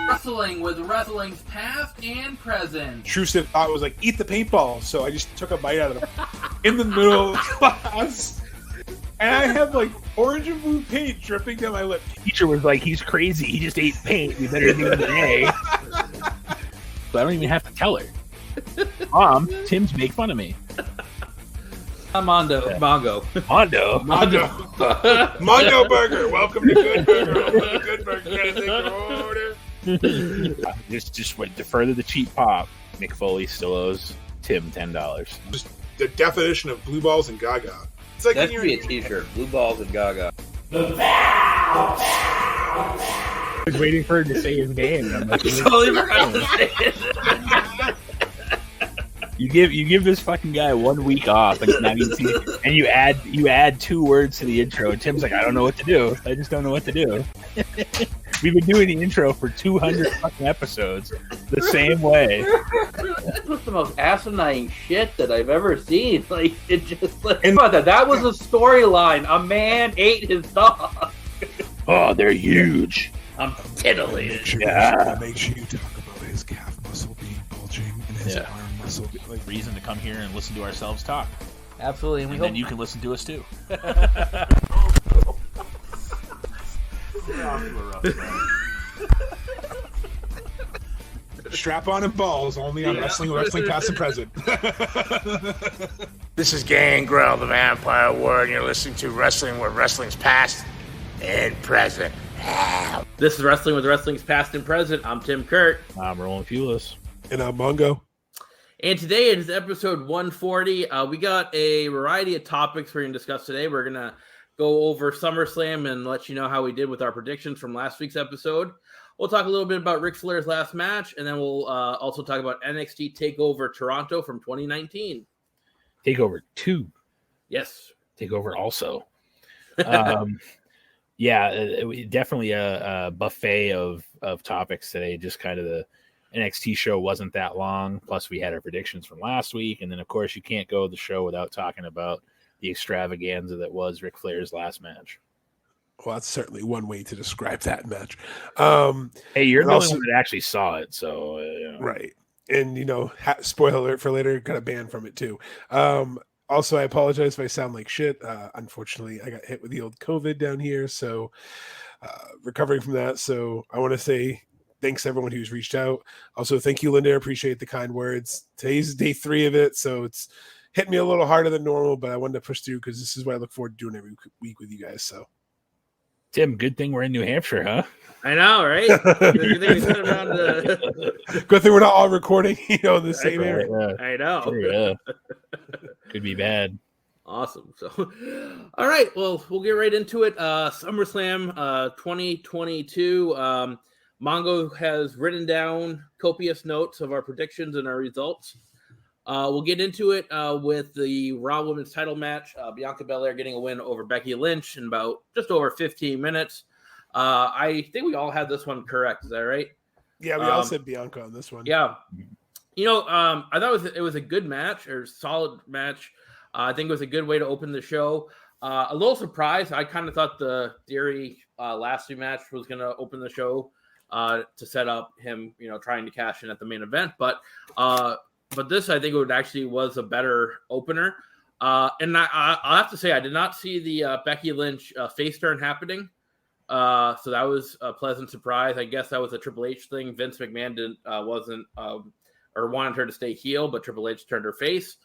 Wrestling with wrestling's past and present. Trucive thought was like, eat the paintball. So I just took a bite out of it in the middle of the class. And I had like orange and blue paint dripping down my lip. Teacher was like, he's crazy. He just ate paint. We better do it today. So I don't even have to tell her. Mom, Tim's make fun of me. Mondo. Mondo Burger. Welcome to Good Burger. Welcome to Good Burger. Can I take your order? Just went to further the cheap pop. Mick Foley still owes Tim $10. Just the definition of blue balls and gaga. It's like that should be a t-shirt. Blue balls and gaga. I was waiting for him to say his name. I'm like, totally forgot to say it. You give this fucking guy 1 week off, and you add 2 words to the intro. And Tim's like, I don't know what to do. I just don't know what to do. We've been doing the intro for 200 fucking episodes the same way. That was the most asinine shit that I've ever seen. Like, it just like, that was a storyline. A man ate his dog. Oh, they're huge. I'm titillated. Make sure you talk about his calf muscle being bulging and his arm muscle being like reason to come here and listen to ourselves talk. Absolutely, and then you can listen to us too. Strap on and balls only on Wrestling Past and Present. This is Gangrel, the Vampire Ward, and you're listening to Wrestling with Wrestling's Past and Present. This is Wrestling with Wrestling's Past and Present. I'm Tim Kurt. I'm Roland Pulis. And I'm Mongo. And today it is episode 140. We got a variety of topics we're going to discuss today. We're going to go over SummerSlam and let you know how we did with our predictions from last week's episode. We'll talk a little bit about Ric Flair's last match, and then we'll also talk about NXT Takeover Toronto from 2019. Takeover 2. Yes. Takeover also. Definitely a buffet of topics today. Just kind of the NXT show wasn't that long. Plus, we had our predictions from last week. And then, of course, you can't go the show without talking about the extravaganza that was Ric Flair's last match. Well, that's certainly one way to describe that match. Hey, you're the only one that actually saw it, so right. And spoiler alert for later, got a ban from it too. Also, I apologize if I sound like shit. Unfortunately, I got hit with the old COVID down here, so recovering from that. So I want to say thanks to everyone who's reached out. Also, thank you, Linda. I appreciate the kind words. Today's day 3 of it, so it's hit me a little harder than normal, but I wanted to push through because this is what I look forward to doing every week with you guys. So. Tim, good thing we're in New Hampshire, huh? I know, right? Good thing we're not all recording, in the same area. Yeah. I know. Sure, yeah. Could be bad. Awesome. So, all right. Well, we'll get right into it. SummerSlam 2022. Mongo has written down copious notes of our predictions and our results. We'll get into it with the Raw Women's title match. Bianca Belair getting a win over Becky Lynch in about just over 15 minutes. I think we all had this one correct. Is that right? Yeah, we all said Bianca on this one. Yeah. I thought it was a good match or solid match. I think it was a good way to open the show. A little surprised. I kind of thought the Theory Lashley match was going to open the show to set up him, trying to cash in at the main event. But this, I think, was a better opener. And I'll have to say, I did not see the Becky Lynch face turn happening. So that was a pleasant surprise. I guess that was a Triple H thing. Vince McMahon wasn't or wanted her to stay heel, but Triple H turned her face.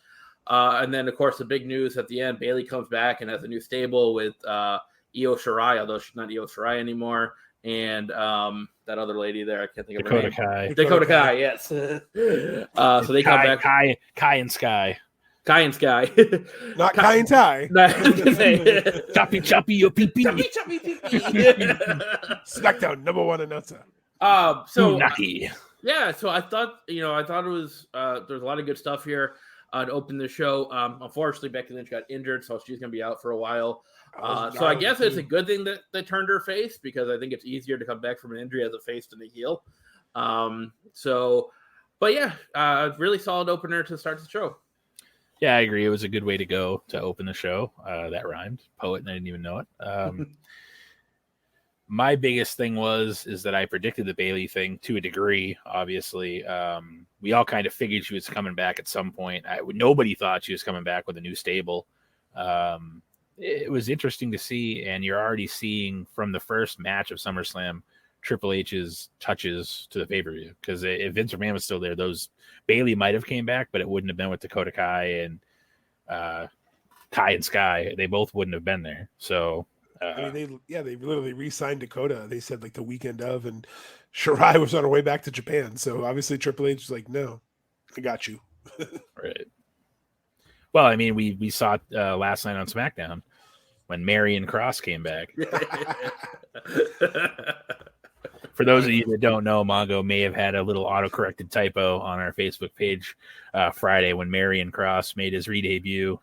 And then, of course, the big news at the end, Bayley comes back and has a new stable with Io Shirai, although she's not Io Shirai anymore. And that other lady there, I can't think of her name. Dakota Kai, yes. So they come back. Kai and Sky. Kai and Sky. Not Kai and Ty. Choppy, your pee-pee. Choppy, pee-pee. SmackDown #1 announcer. So Naki. So I thought it was there's a lot of good stuff here to open the show. Unfortunately, Becky Lynch got injured, so she's going to be out for a while. So I guess it's a good thing that they turned her face, because I think it's easier to come back from an injury as a face than a heel. Really solid opener to start the show. Yeah, I agree. It was a good way to go to open the show. That rhymed. Poet, and I didn't even know it. My biggest thing is that I predicted the Bayley thing to a degree. Obviously, we all kind of figured she was coming back at some point. Nobody thought she was coming back with a new stable. It was interesting to see, and you're already seeing from the first match of SummerSlam Triple H's touches to the pay-per-view, because if Vince McMahon was still there, those Bayley might have came back, but it wouldn't have been with Dakota Kai and Kai and Sky. They both wouldn't have been there. So I mean, they literally re-signed Dakota. They said like the weekend of, and Shirai was on her way back to Japan. So obviously Triple H was like, "No, I got you." Right. Well, I mean, we saw it last night on SmackDown when Marion Cross came back. For those of you that don't know, Mongo may have had a little auto-corrected typo on our Facebook page Friday when Marion Cross made his re-debut.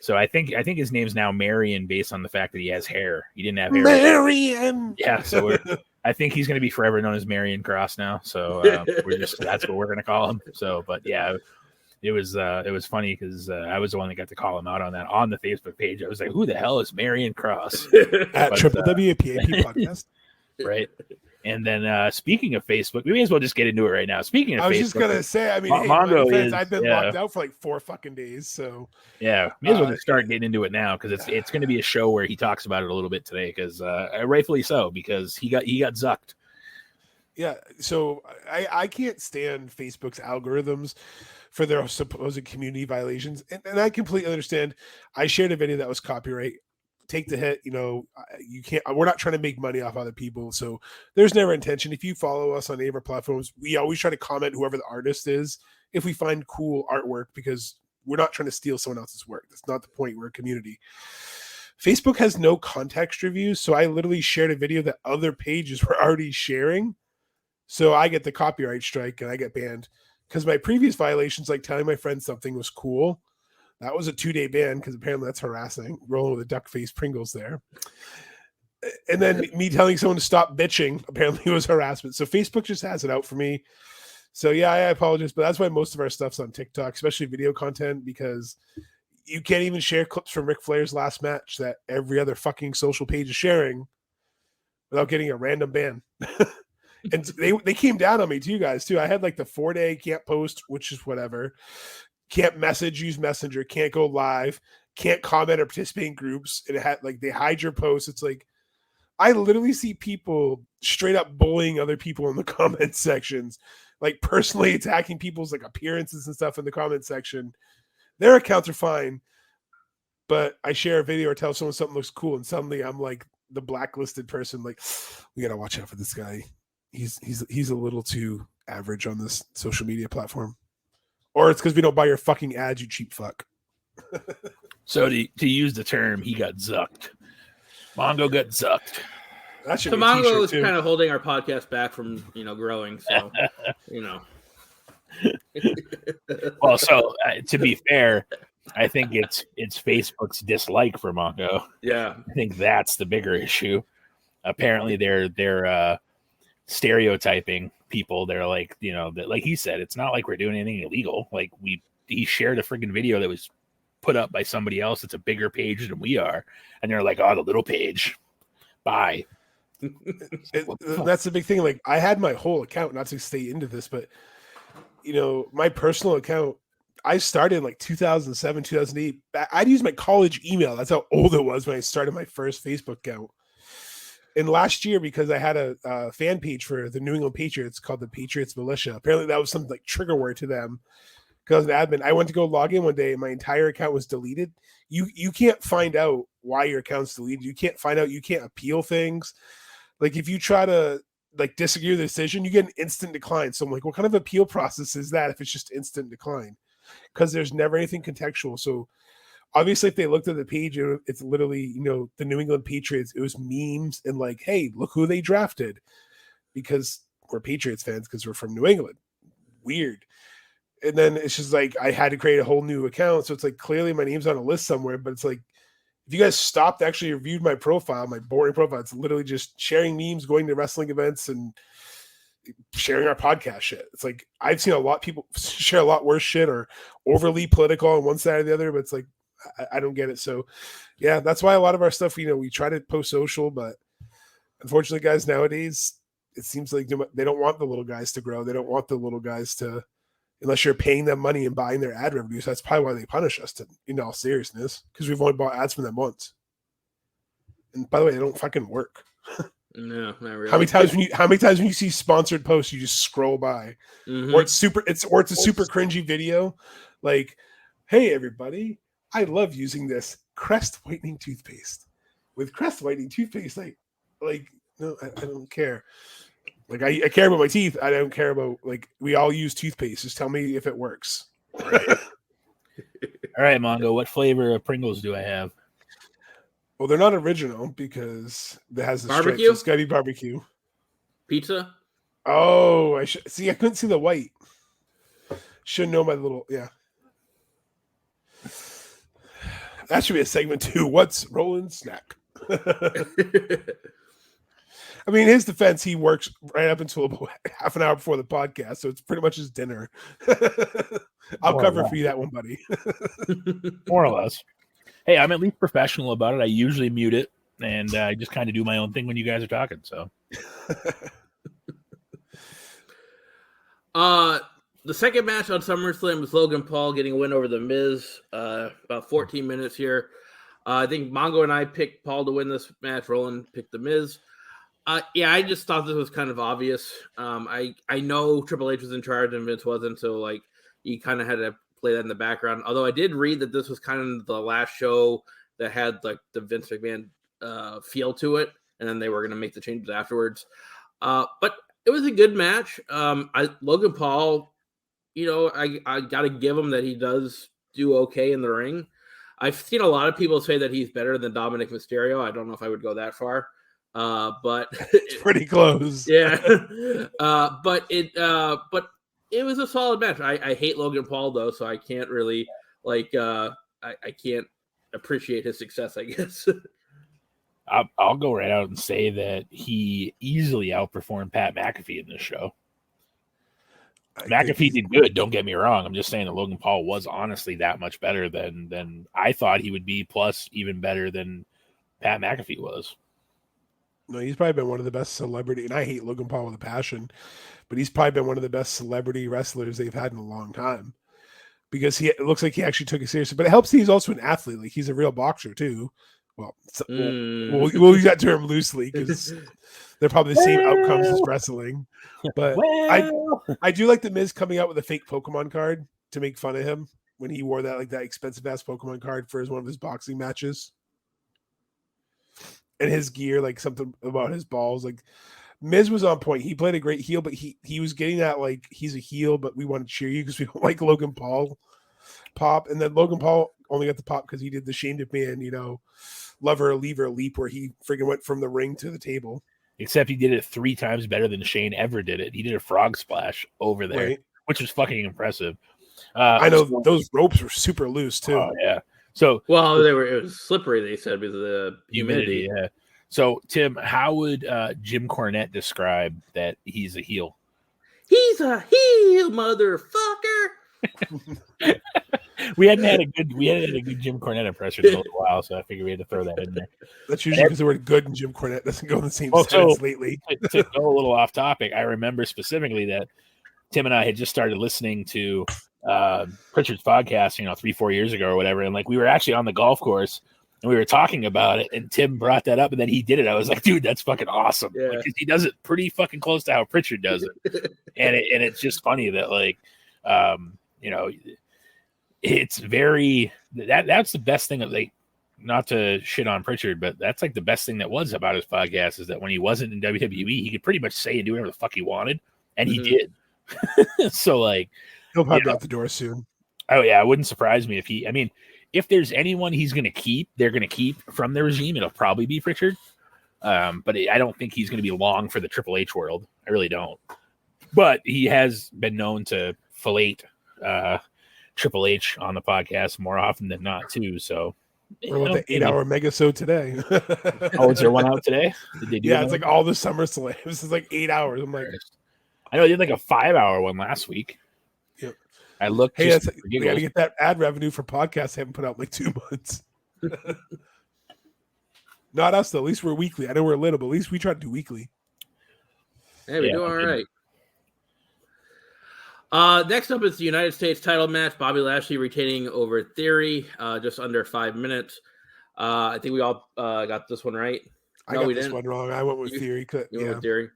So I think his name's now Marion based on the fact that he has hair. He didn't have hair. Marion. Yeah, so I think he's going to be forever known as Marion Cross now. So that's what we're going to call him. So, but yeah, it was funny because I was the one that got to call him out on that on the Facebook page. I was like, "Who the hell is Marion Cross?" At Triple WPAP podcast, right? And then speaking of Facebook, we may as well just get into it right now. Speaking of Facebook, I was just gonna say, I mean, I've been locked out for like 4 fucking days, so yeah, may as well just start getting into it now, because it's going to be a show where he talks about it a little bit today, because rightfully so, because he got zucked. Yeah, so I can't stand Facebook's algorithms for their supposed community violations, and I completely understand. I shared a video that was copyright. Take the hit, you can't. We're not trying to make money off other people, so there's never intention. If you follow us on any of our platforms, we always try to comment whoever the artist is if we find cool artwork, because we're not trying to steal someone else's work. That's not the point. We're a community. Facebook has no context reviews, so I literally shared a video that other pages were already sharing, so I get the copyright strike and I get banned, because my previous violations, like telling my friend something was cool, that was a 2-day ban, because apparently that's harassing, rolling with a duck face Pringles there. And then me telling someone to stop bitching apparently was harassment. So Facebook just has it out for me. So yeah, I apologize, but that's why most of our stuff's on TikTok, especially video content, because you can't even share clips from Ric Flair's last match that every other fucking social page is sharing without getting a random ban. And they came down on me too, guys, too. I had like the 4-day can't post, which is whatever. Can't message, use Messenger, can't go live, can't comment or participate in groups. And it had like they hide your posts. It's like I literally see people straight up bullying other people in the comment sections, like personally attacking people's like appearances and stuff in the comment section. Their accounts are fine, but I share a video or tell someone something looks cool, and suddenly I'm like the blacklisted person. Like, we gotta watch out for this guy. He's a little too average on this social media platform. Or it's because we don't buy your fucking ads, you cheap fuck. So to use the term, he got zucked. Mongo got zucked. So Mongo is kind of holding our podcast back from growing. So Well, so to be fair, I think it's Facebook's dislike for Mongo. Yeah, I think that's the bigger issue. Apparently, they're stereotyping people. They're like, like he said, it's not like we're doing anything illegal. Like he shared a freaking video that was put up by somebody else. It's a bigger page than we are. And they're like, oh, the little page. Bye. That's the big thing. Like I had my whole account, not to stay into this, but my personal account, I started like 2007, 2008. I'd use my college email. That's how old it was when I started my first Facebook account. And last year, because I had a fan page for the New England Patriots called the Patriots Militia, apparently that was some like trigger word to them. Because an admin, I went to go log in one day and my entire account was deleted. You can't find out why your account's deleted. You can't find out. You can't appeal things. Like if you try to like disagree with the decision, you get an instant decline. So I'm like, what kind of appeal process is that if it's just instant decline? Because there's never anything contextual. So obviously, if they looked at the page, it's literally, the New England Patriots. It was memes and like, hey, look who they drafted, because we're Patriots fans because we're from New England. Weird. And then it's just like I had to create a whole new account. So it's like clearly my name's on a list somewhere, but it's like if you guys stopped actually reviewed my profile, my boring profile, it's literally just sharing memes, going to wrestling events, and sharing our podcast shit. It's like I've seen a lot of people share a lot worse shit or overly political on one side or the other, but it's like I don't get it. So yeah, that's why a lot of our stuff, we try to post social, but unfortunately, guys, nowadays it seems like they don't want the little guys to grow. They don't want the little guys to, unless you're paying them money and buying their ad revenues. That's probably why they punish us, in all seriousness, because we've only bought ads from them once. And by the way, they don't fucking work. No, not really. How many times when you see sponsored posts, you just scroll by, or it's a super cringy video, like, "Hey everybody, I love using this Crest whitening toothpaste. With Crest whitening toothpaste, like no, I don't care. Like I care about my teeth. I don't care about we all use toothpaste. Just tell me if it works." Right. All right, Mongo. What flavor of Pringles do I have? Well, they're not original because it has the barbecue. Stripes. It's gotta be barbecue. Pizza. Oh, I couldn't see the white. Should know my little That should be a segment too. What's Roland's snack? I mean, in his defense, he works right up until about half an hour before the podcast, so it's pretty much his dinner. I'll cover for you that one, buddy. More or less. Hey, I'm at least professional about it. I usually mute it, and I just kind of do my own thing when you guys are talking. So, the second match on SummerSlam was Logan Paul getting a win over The Miz. About 14 minutes here. I think Mongo and I picked Paul to win this match. Roland picked The Miz. Yeah, I just thought this was kind of obvious. I know Triple H was in charge and Vince wasn't, so you kind of had to play that in the background. Although I did read that this was kind of the last show that had the Vince McMahon feel to it, and then they were going to make the changes afterwards. But it was a good match. Logan Paul, I got to give him that he does do okay in the ring. I've seen a lot of people say that he's better than Dominic Mysterio. I don't know if I would go that far. But it's pretty close. Yeah. But it was a solid match. I hate Logan Paul though, so I can't really I can't appreciate his success, I guess. I'll go right out and say that he easily outperformed Pat McAfee in this show. McAfee did good, don't get me wrong. I'm just saying that Logan Paul was honestly that much better than I thought he would be, plus even better than Pat McAfee was. No, he's probably been one of the best celebrity, and I hate Logan Paul with a passion, but he's probably been one of the best celebrity wrestlers they've had in a long time, because it looks like he actually took it seriously. But it helps that he's also an athlete. Like, he's a real boxer too. Well, we'll use that term loosely because they're probably the same outcomes as wrestling. But I do like the Miz coming out with a fake Pokemon card to make fun of him when he wore that expensive ass Pokemon card for one of his boxing matches. And his gear, something about his balls. Miz was on point. He played a great heel, but he was getting that he's a heel, but we want to cheer you because we don't like Logan Paul pop. And then Logan Paul only got the pop because he did the Shane McMahon, love her, leave her, leap, where he freaking went from the ring to the table. Except he did it 3 times better than Shane ever did it. He did a frog splash over there, right, which was fucking impressive. I know those ropes were super loose too. Oh yeah. So it was slippery, they said, because of the humidity. Yeah. So Tim, how would Jim Cornette describe that he's a heel? He's a heel, motherfucker. We hadn't had a good Jim Cornette impression in a little while, so I figured we had to throw that in there. That's usually because the word "good" and Jim Cornette doesn't go in the same sentence lately. To go a little off topic, I remember specifically that Tim and I had just started listening to Pritchard's podcast, 3-4 years ago or whatever, and we were actually on the golf course and we were talking about it, and Tim brought that up, and then he did it. I was like, dude, that's fucking awesome. Yeah. Because he does it pretty fucking close to how Pritchard does it. and it's just funny that it's very that's the best thing of not to shit on Pritchard, but that's the best thing that was about his podcast is that when he wasn't in WWE, he could pretty much say and do whatever the fuck he wanted, and he did. So he'll probably be out the door soon. Oh yeah, it wouldn't surprise me if there's anyone he's going to keep, they're going to keep from the regime, it'll probably be Pritchard. But I don't think he's going to be long for the Triple H world. I really don't. But he has been known to fillate Triple H on the podcast more often than not too. So we're with the 8-hour megasode today. Oh, is there one out today? Did they do it's all the SummerSlam. This is 8 hours. I'm I know they did a 5-hour one last week. Yep. I looked. Hey, we got to get that ad revenue for podcasts. I haven't put out 2 months. Not us though. At least we're weekly. I know we're little, but at least we try to do weekly. Hey, we're doing all right. Next up is the United States title match. Bobby Lashley retaining over Theory, just under 5 minutes. I think we all got this one right. I got this one wrong. I went with Theory. You went with Theory.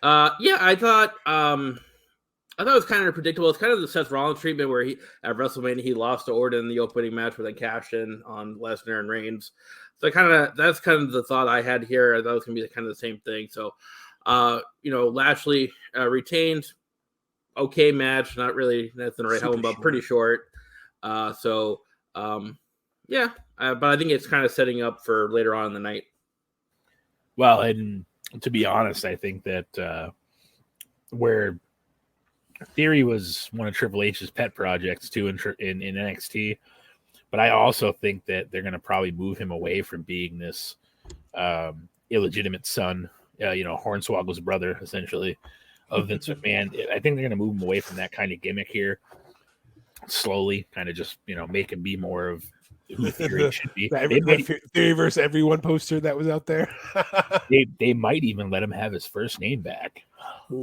I thought it was kind of predictable. It's kind of the Seth Rollins treatment where at WrestleMania he lost to Orton in the opening match, but then cashed in on Lesnar and Reigns. So that's kind of the thought I had here. I thought it was going to be kind of the same thing. So, Lashley retained. Okay match, not really nothing to write home about. Pretty short. But I think it's kind of setting up for later on in the night. Well, and to be honest, I think that where Theory was one of Triple H's pet projects too in NXT, but I also think that they're going to probably move him away from being this illegitimate son, Hornswoggle's brother, essentially, of Vince McMahon. I think they're going to move him away from that kind of gimmick here, slowly, kind of just make him be more of who Theory should be. Theory versus everyone poster that was out there. they might even let him have his first name back.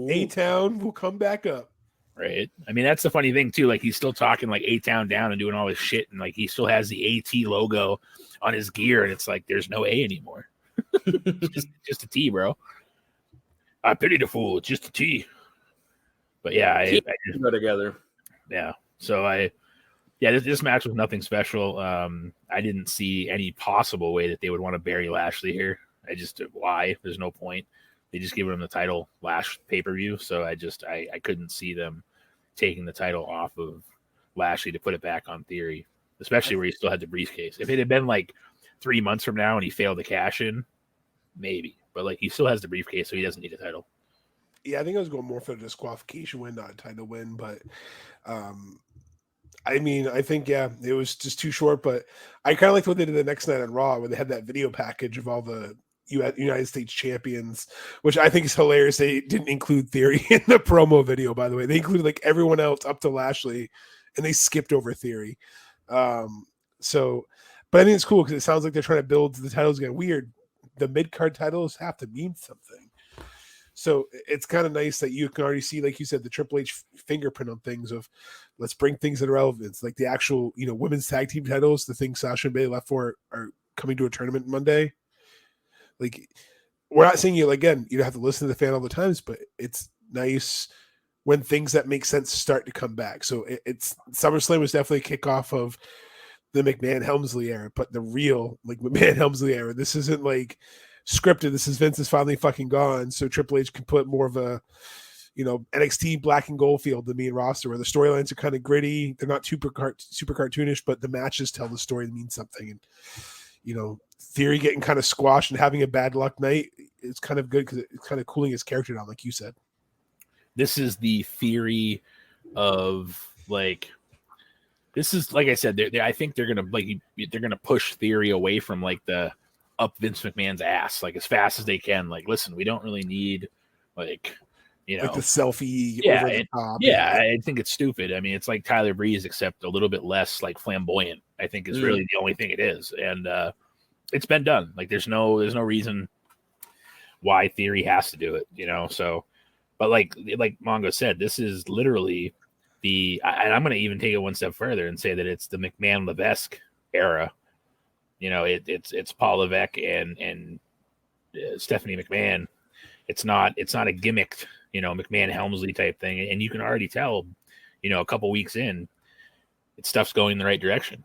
A-Town will come back up. Right. I mean, that's the funny thing too. Like, he's still talking like A-Town down and doing all this shit, and like he still has the AT logo on his gear, and it's like there's no A anymore. just a T, bro. I pity the fool. It's just a T. But yeah, I just go together. Yeah. So this match was nothing special. I didn't see any possible way that they would want to bury Lashley here. Why? There's no point. They just gave him the title last pay-per-view, so I couldn't see them taking the title off of Lashley to put it back on Theory, especially where he still had the briefcase. If it had been like 3 months from now and he failed to cash in, maybe. But like, he still has the briefcase, so he doesn't need a title. Yeah, I think I was going more for the disqualification win, not a title win. But I think it was just too short. But I kind of liked what they did the next night on Raw, where they had that video package of all the United States champions, which I think is hilarious. They didn't include Theory in the promo video, by the way. They included like everyone else up to Lashley, and they skipped over Theory. But I think it's cool because it sounds like they're trying to build the titles again. Weird. The mid-card titles have to mean something. So it's kind of nice that you can already see, like you said, the Triple H fingerprint on things of let's bring things that are relevant. Like the actual, women's tag team titles, the things Sasha and Bayley left for are coming to a tournament Monday. Like, we're not saying you have to listen to the fan all the times, but it's nice when things that make sense start to come back. So it's SummerSlam was definitely a kickoff of the McMahon Helmsley era, but the real McMahon Helmsley era. This isn't like scripted. This is Vince is finally fucking gone, so Triple H can put more of a NXT black and gold feel to the main roster, where the storylines are kind of gritty. They're not super cartoonish, but the matches tell the story that means something. And Theory getting kind of squashed and having a bad luck night is kind of good because it's kind of cooling his character down, like you said. This is the Theory of this is, like I said, I think they're gonna push Theory away from the up Vince McMahon's ass as fast as they can. Listen, we don't really need the selfie. Yeah, over the top. I think it's stupid. I mean, it's like Tyler Breeze, except a little bit less flamboyant. I think is really the only thing it is, and it's been done. There's no reason why Theory has to do it, So, but like Mongo said, this is literally and I'm going to even take it one step further and say that it's the McMahon Levesque era. It's Paul Levesque and Stephanie McMahon. It's not a gimmicked, McMahon Helmsley type thing. And you can already tell, a couple weeks in, stuff's going in the right direction.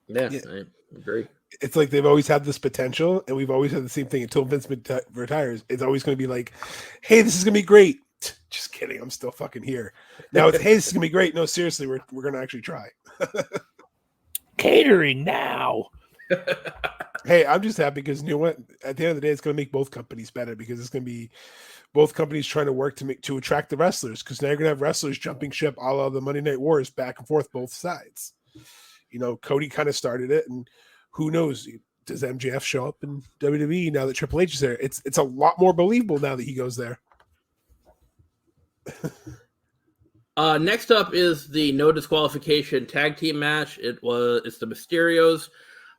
Yeah, I agree. It's like they've always had this potential, and we've always had the same thing until Vince retires. It's always going to be like, hey, this is going to be great. Just kidding. I'm still fucking here. Now it's, hey, this is going to be great. No, seriously, we're going to actually try. Catering now. Hey, I'm just happy because you know what? At the end of the day, it's going to make both companies better because it's going to be both companies trying to work to attract the wrestlers, because now you're going to have wrestlers jumping ship a la the Monday Night Wars back and forth both sides. Cody kind of started it, and who knows? Does MJF show up in WWE now that Triple H is there? It's a lot more believable now that he goes there. Next up is the no disqualification tag team match. It's the Mysterios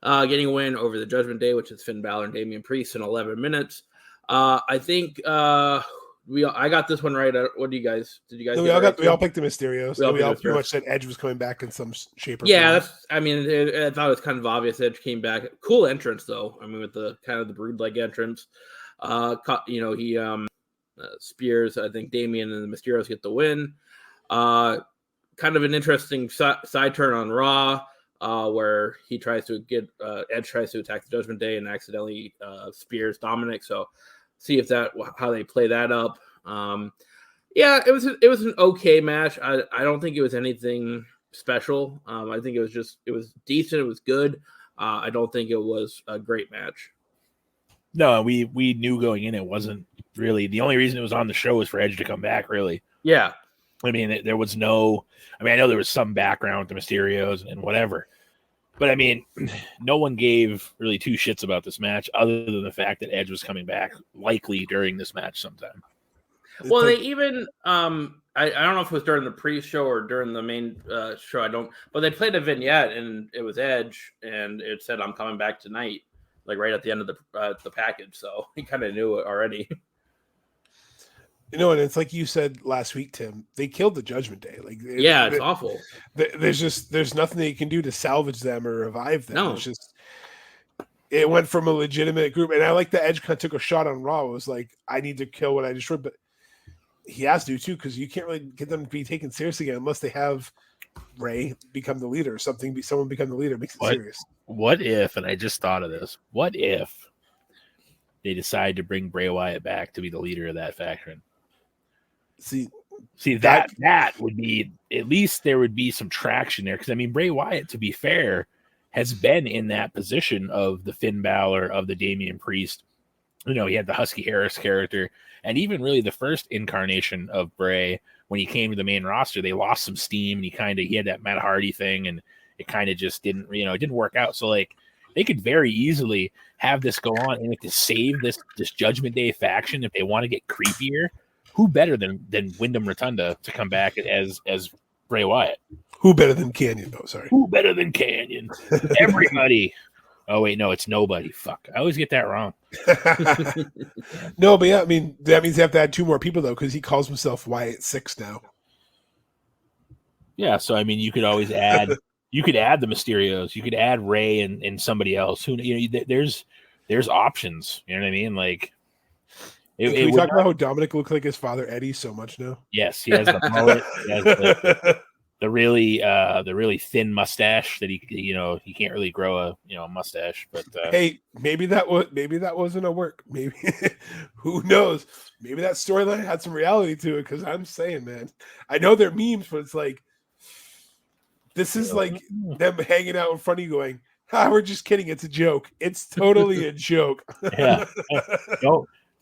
getting a win over the Judgment Day, which is Finn Balor and Damian Priest in 11 minutes. I think I got this one right. What do you guys? Did you guys? No, we all picked the Mysterios. We all pretty much said Edge was coming back in some shape or form. I thought it was kind of obvious. Edge came back. Cool entrance though. I mean, with the kind of the brood-like entrance. He spears. I think Damian and the Mysterios get the win. Kind of an interesting side turn on Raw, where he tries to get Edge tries to attack the Judgment Day and accidentally spears Dominic. So see if how they play that up. It was an okay match. I don't think it was anything special. I think it was decent. It was good. I don't think it was a great match. No, we knew going in it wasn't really the only reason it was on the show was for Edge to come back. Really, yeah. I mean, there was no. I mean, I know there was some background to Mysterios and whatever, but I mean, no one gave really two shits about this match other than the fact that Edge was coming back likely during this match sometime. Well, they even I don't know if it was during the pre-show or during the main show. But they played a vignette and it was Edge and it said, "I'm coming back tonight," like right at the end of the package. So he kind of knew it already. And it's like you said last week, Tim. They killed the Judgment Day. It's awful. There's nothing that you can do to salvage them or revive them. No. It's just it went from a legitimate group, and I like the Edge kind of took a shot on Raw. It was like, I need to kill what I destroyed, but he has to too because you can't really get them to be taken seriously again unless they have Ray become the leader or someone become the leader makes it serious. What if? And I just thought of this. What if they decide to bring Bray Wyatt back to be the leader of that faction? See that would be, at least there would be some traction there. Because I mean, Bray Wyatt, to be fair, has been in that position of the Finn Balor, of the Damian Priest. He had the Husky Harris character, and even really the first incarnation of Bray when he came to the main roster, they lost some steam, and he had that Matt Hardy thing, and it kind of just didn't, it didn't work out. So like, they could very easily have this go on, and to save this Judgment Day faction, if they want to get creepier. Who better than Wyndham Rotunda to come back as Bray Wyatt? Who better than Canyon? Oh, sorry. Who better than Canyon? Everybody. Oh, wait, no, it's nobody. Fuck. I always get that wrong. No, but yeah, I mean, that means they have to add 2 more people, though, because he calls himself Wyatt 6 now. Yeah, so, I mean, you could always add the Mysterios. You could add Ray and somebody else. There's options. You know what I mean? Like, can we talk about how Dominic looked like his father Eddie so much now? Yes, he has the mullet. He has the really thin mustache that he can't really grow a mustache. But hey, maybe that wasn't a work. Maybe who knows? Maybe that storyline had some reality to it. Because I'm saying, man, I know they're memes, but it's like this is like them hanging out in front of you, going, "We're just kidding. It's a joke. It's totally a joke." Yeah.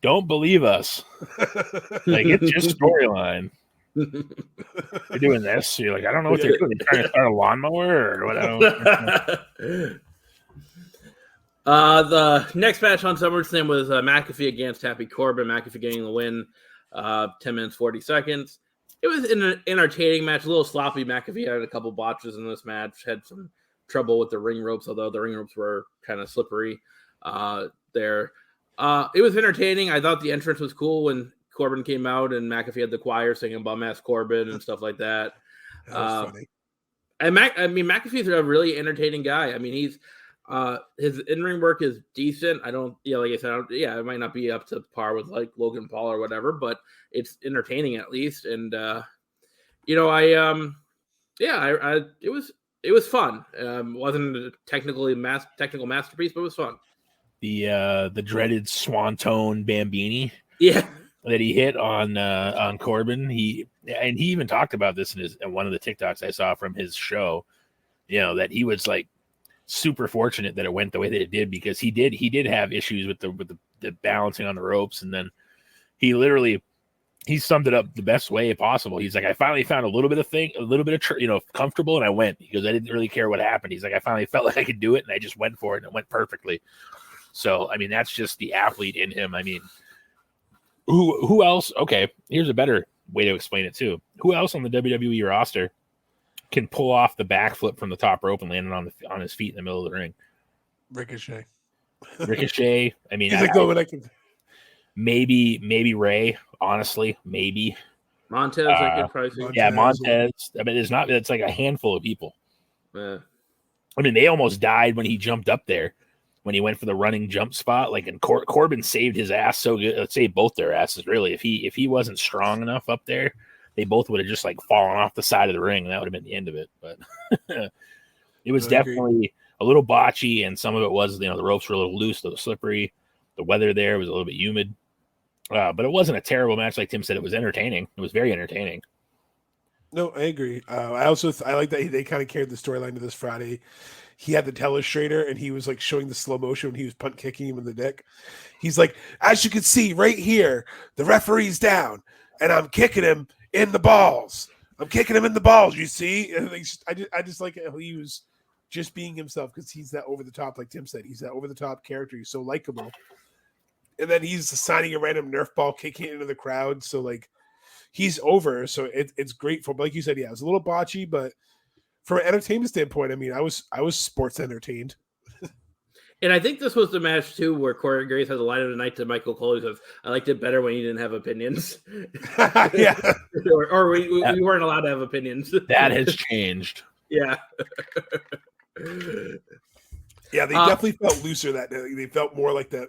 Don't believe us. Like, it's just storyline. They're doing this. So you're like, I don't know what they're doing. They're trying to start a lawnmower or what? The next match on SummerSlam was McAfee against Happy Corbin. McAfee getting the win, 10 minutes, 40 seconds. It was an entertaining match, a little sloppy. McAfee had a couple botches in this match, had some trouble with the ring ropes, although the ring ropes were kind of slippery there. It was entertaining. I thought the entrance was cool when Corbin came out and McAfee had the choir singing "Bum Ass Corbin" and stuff like that. That was funny. And McAfee's a really entertaining guy. I mean, he's his in-ring work is decent. Like I said, it might not be up to par with like Logan Paul or whatever, but it's entertaining at least. And it was fun. Wasn't a technical masterpiece, but it was fun. The dreaded Swanton Bambini, that he hit on Corbin. He even talked about this in one of the TikToks I saw from his show. That he was like super fortunate that it went the way that it did, because he did have issues with the balancing on the ropes, and then he summed it up the best way possible. He's like, I finally found a little bit of comfortable, and I went. He goes, I didn't really care what happened. He's like, I finally felt like I could do it, and I just went for it, and it went perfectly. So, I mean, that's just the athlete in him. I mean, who else? Okay, here's a better way to explain it too. Who else on the WWE roster can pull off the backflip from the top rope and land it on his feet in the middle of the ring? Ricochet. Ricochet. I mean, He's like, no, I can. Maybe Ray. Honestly, maybe Montez. I could probably see. Yeah, Montez. I mean, it's like a handful of people. Yeah. I mean, they almost died when he jumped up there, when he went for the running jump spot. Like, and Corbin saved his ass so good. Let's say both their asses, really. If he wasn't strong enough up there, they both would have just like fallen off the side of the ring, and that would have been the end of it. But it was definitely a little botchy, and some of it was, the ropes were a little loose, a little slippery. The weather there was a little bit humid. But it wasn't a terrible match. Like Tim said, it was entertaining. It was very entertaining. No, I agree. I like that they kind of carried the storyline to this Friday. He had the telestrator, and he was like showing the slow motion when he was punt kicking him in the dick. He's like, as you can see right here, the referee's down, and I'm kicking him in the balls. You see? And I just like how he was just being himself, because he's that over the top, like Tim said. He's that over the top character. He's so likable. And then he's assigning a random Nerf ball, kicking it into the crowd. So, like, he's over. So it's great for, like you said, yeah, it was a little botchy, but from an entertainment standpoint, I mean, I was sports entertained. And I think this was the match, too, where Corey Graves has a line of the night to Michael Cole. He says, I liked it better when you didn't have opinions. Yeah. or we weren't allowed to have opinions. That has changed. Yeah. Yeah, they definitely felt looser that day. They felt more like that.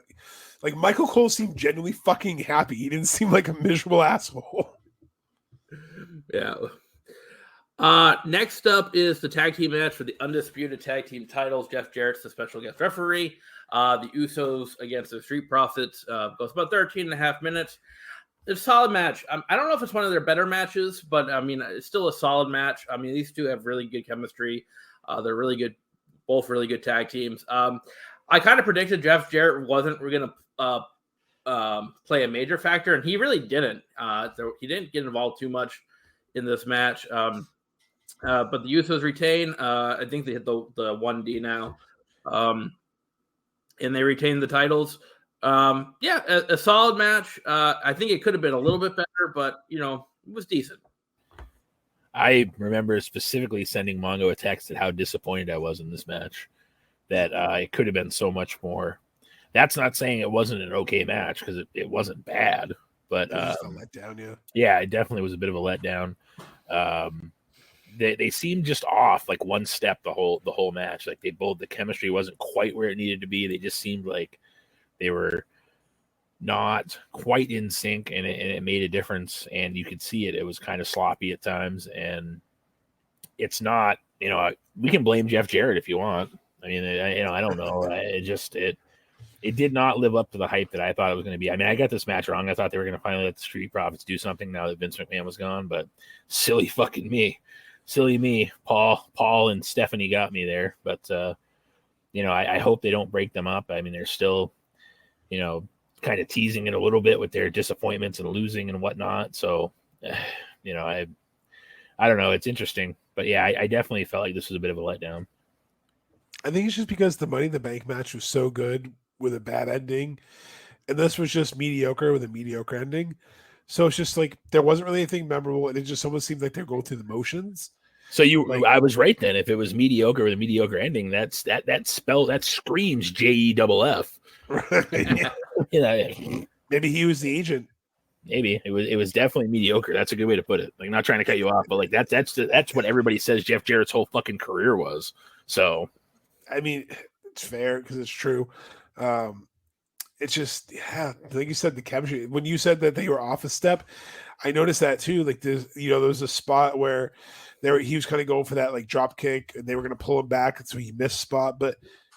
Like, Michael Cole seemed genuinely fucking happy. He didn't seem like a miserable asshole. Yeah. Next up is the tag team match for the undisputed tag team titles. Jeff Jarrett's the special guest referee. The Usos against the Street Profits goes about 13 and a half minutes. It's a solid match. I don't know if it's one of their better matches, but I mean, it's still a solid match. I mean, these two have really good chemistry. They're really good, both really good tag teams. I kind of predicted Jeff Jarrett wasn't going to play a major factor, and he really didn't. So he didn't get involved too much in this match. But the Usos retain. I think they hit the 1D now, and they retain the titles. A solid match. I think it could have been a little bit better, but it was decent. I remember specifically sending Mongo a text at how disappointed I was in this match, that it could have been so much more. That's not saying it wasn't an okay match, because it wasn't bad, but it was just a letdown, yeah, it definitely was a bit of a letdown. They seemed just off like one step the whole match. Like the chemistry wasn't quite where it needed to be. They just seemed like they were not quite in sync, and it made a difference, and you could see it. It was kind of sloppy at times, and it's not, we can blame Jeff Jarrett if you want. I mean, I don't know. It did not live up to the hype that I thought it was going to be. I mean, I got this match wrong. I thought they were going to finally let the Street Profits do something now that Vince McMahon was gone, but silly me. Paul and Stephanie got me there, but I hope they don't break them up. I mean, they're still, kind of teasing it a little bit with their disappointments and losing and whatnot. So, I don't know. It's interesting, but yeah, I definitely felt like this was a bit of a letdown. I think it's just because the Money in the Bank match was so good with a bad ending, and this was just mediocre with a mediocre ending. So it's just like there wasn't really anything memorable, and it just almost seemed like they're going through the motions. So I was right then. If it was mediocre with a mediocre ending, that screams JEFF. Right. Maybe he was the agent. Maybe it was definitely mediocre. That's a good way to put it. Like, not trying to cut you off, but like that's what everybody says Jeff Jarrett's whole fucking career was. So, I mean, it's fair because it's true. It's just, yeah, like you said, the chemistry. When you said that they were off a step, I noticed that too. Like there was a spot where he was kind of going for that like drop kick, and they were going to pull him back, and so he missed spot, but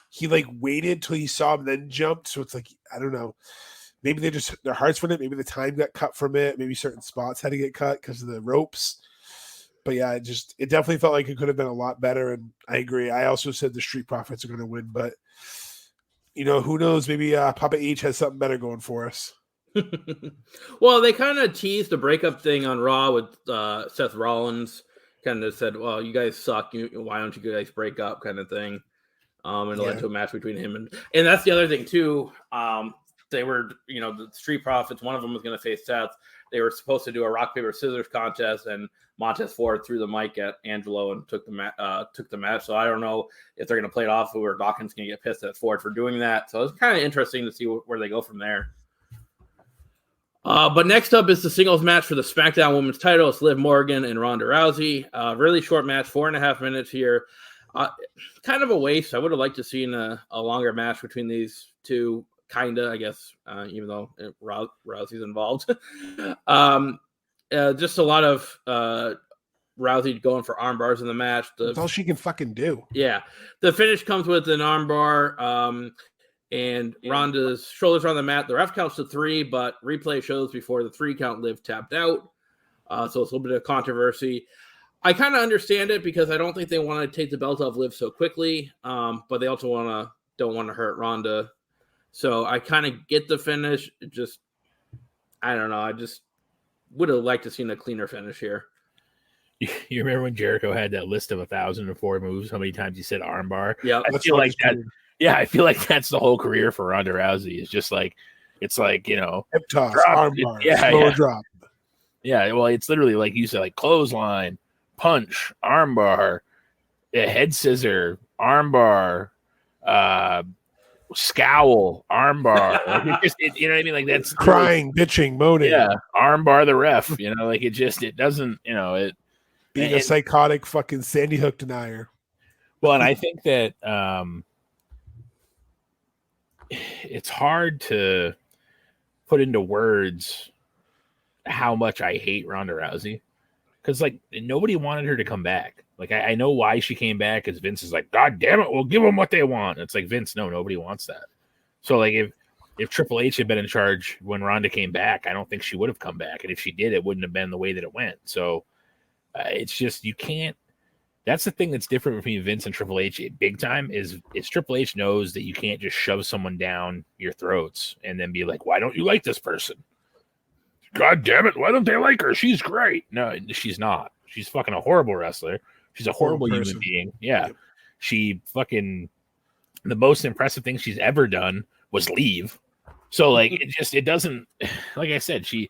he like waited till he saw him, then jumped. So it's like, I don't know. Maybe their hearts went it. Maybe the time got cut from it. Maybe certain spots had to get cut because of the ropes. But yeah, it definitely felt like it could have been a lot better. And I agree. I also said the Street Profits are going to win, but who knows? Maybe Papa H has something better going for us. Well, they kind of teased the breakup thing on Raw with Seth Rollins. Kind of said, "Well, you guys suck. Why don't you guys break up?" kind of thing. And it led to a match between him and that's the other thing too. they were, the Street Profits. One of them was going to face Seth. They were supposed to do a rock paper scissors contest, and Montez Ford threw the mic at Angelo and took the match. So I don't know if they're going to play it off, or Dawkins going to get pissed at Ford for doing that. So it's kind of interesting to see where they go from there. But next up is the singles match for the SmackDown Women's title. It's Liv Morgan and Ronda Rousey. Really short match, 4.5 minutes here. Kind of a waste. I would have liked to see a longer match between these two. Kinda, I guess, even though Rousey's involved. Just a lot of Rousey going for arm bars in the match. That's all she can fucking do. Yeah. The finish comes with an arm bar, and Ronda's shoulders are on the mat. The ref counts to 3, but replay shows before the 3 count Liv tapped out. So it's a little bit of controversy. I kind of understand it because I don't think they want to take the belt off Liv so quickly, but they also don't want to hurt Ronda. So I kind of get the finish. I don't know. I just would have liked to seen a cleaner finish here. You remember when Jericho had that list of 1,004 moves? How many times he said armbar? Yeah, I feel like that. Yeah, I feel like that's the whole career for Ronda Rousey. It's just like hip toss, armbar, slow drop. Yeah, well, it's literally like you said, like clothesline, punch, armbar, head scissor, armbar, scowl, armbar. Like you know what I mean? Like that's crying, bitching, moaning. Yeah, armbar the ref. Like it doesn't. Being a psychotic fucking Sandy Hook denier. Well, and I think that it's hard to put into words how much I hate Ronda Rousey, because like nobody wanted her to come back. Like I know why she came back, because Vince is like, God damn it, we'll give them what they want. It's like, Vince, no, nobody wants that. So like if Triple H had been in charge when Ronda came back, I don't think she would have come back, and if she did, it wouldn't have been the way that it went. So it's just, you can't. That's the thing that's different between Vince and Triple H big time is Triple H knows that you can't just shove someone down your throats and then be like, why don't you like this person? God damn it, why don't they like her? She's great. No, she's not. She's fucking a horrible wrestler. She's a horrible human being. Yeah. Yep. She fucking, the most impressive thing she's ever done was leave. So like it doesn't, like I said, she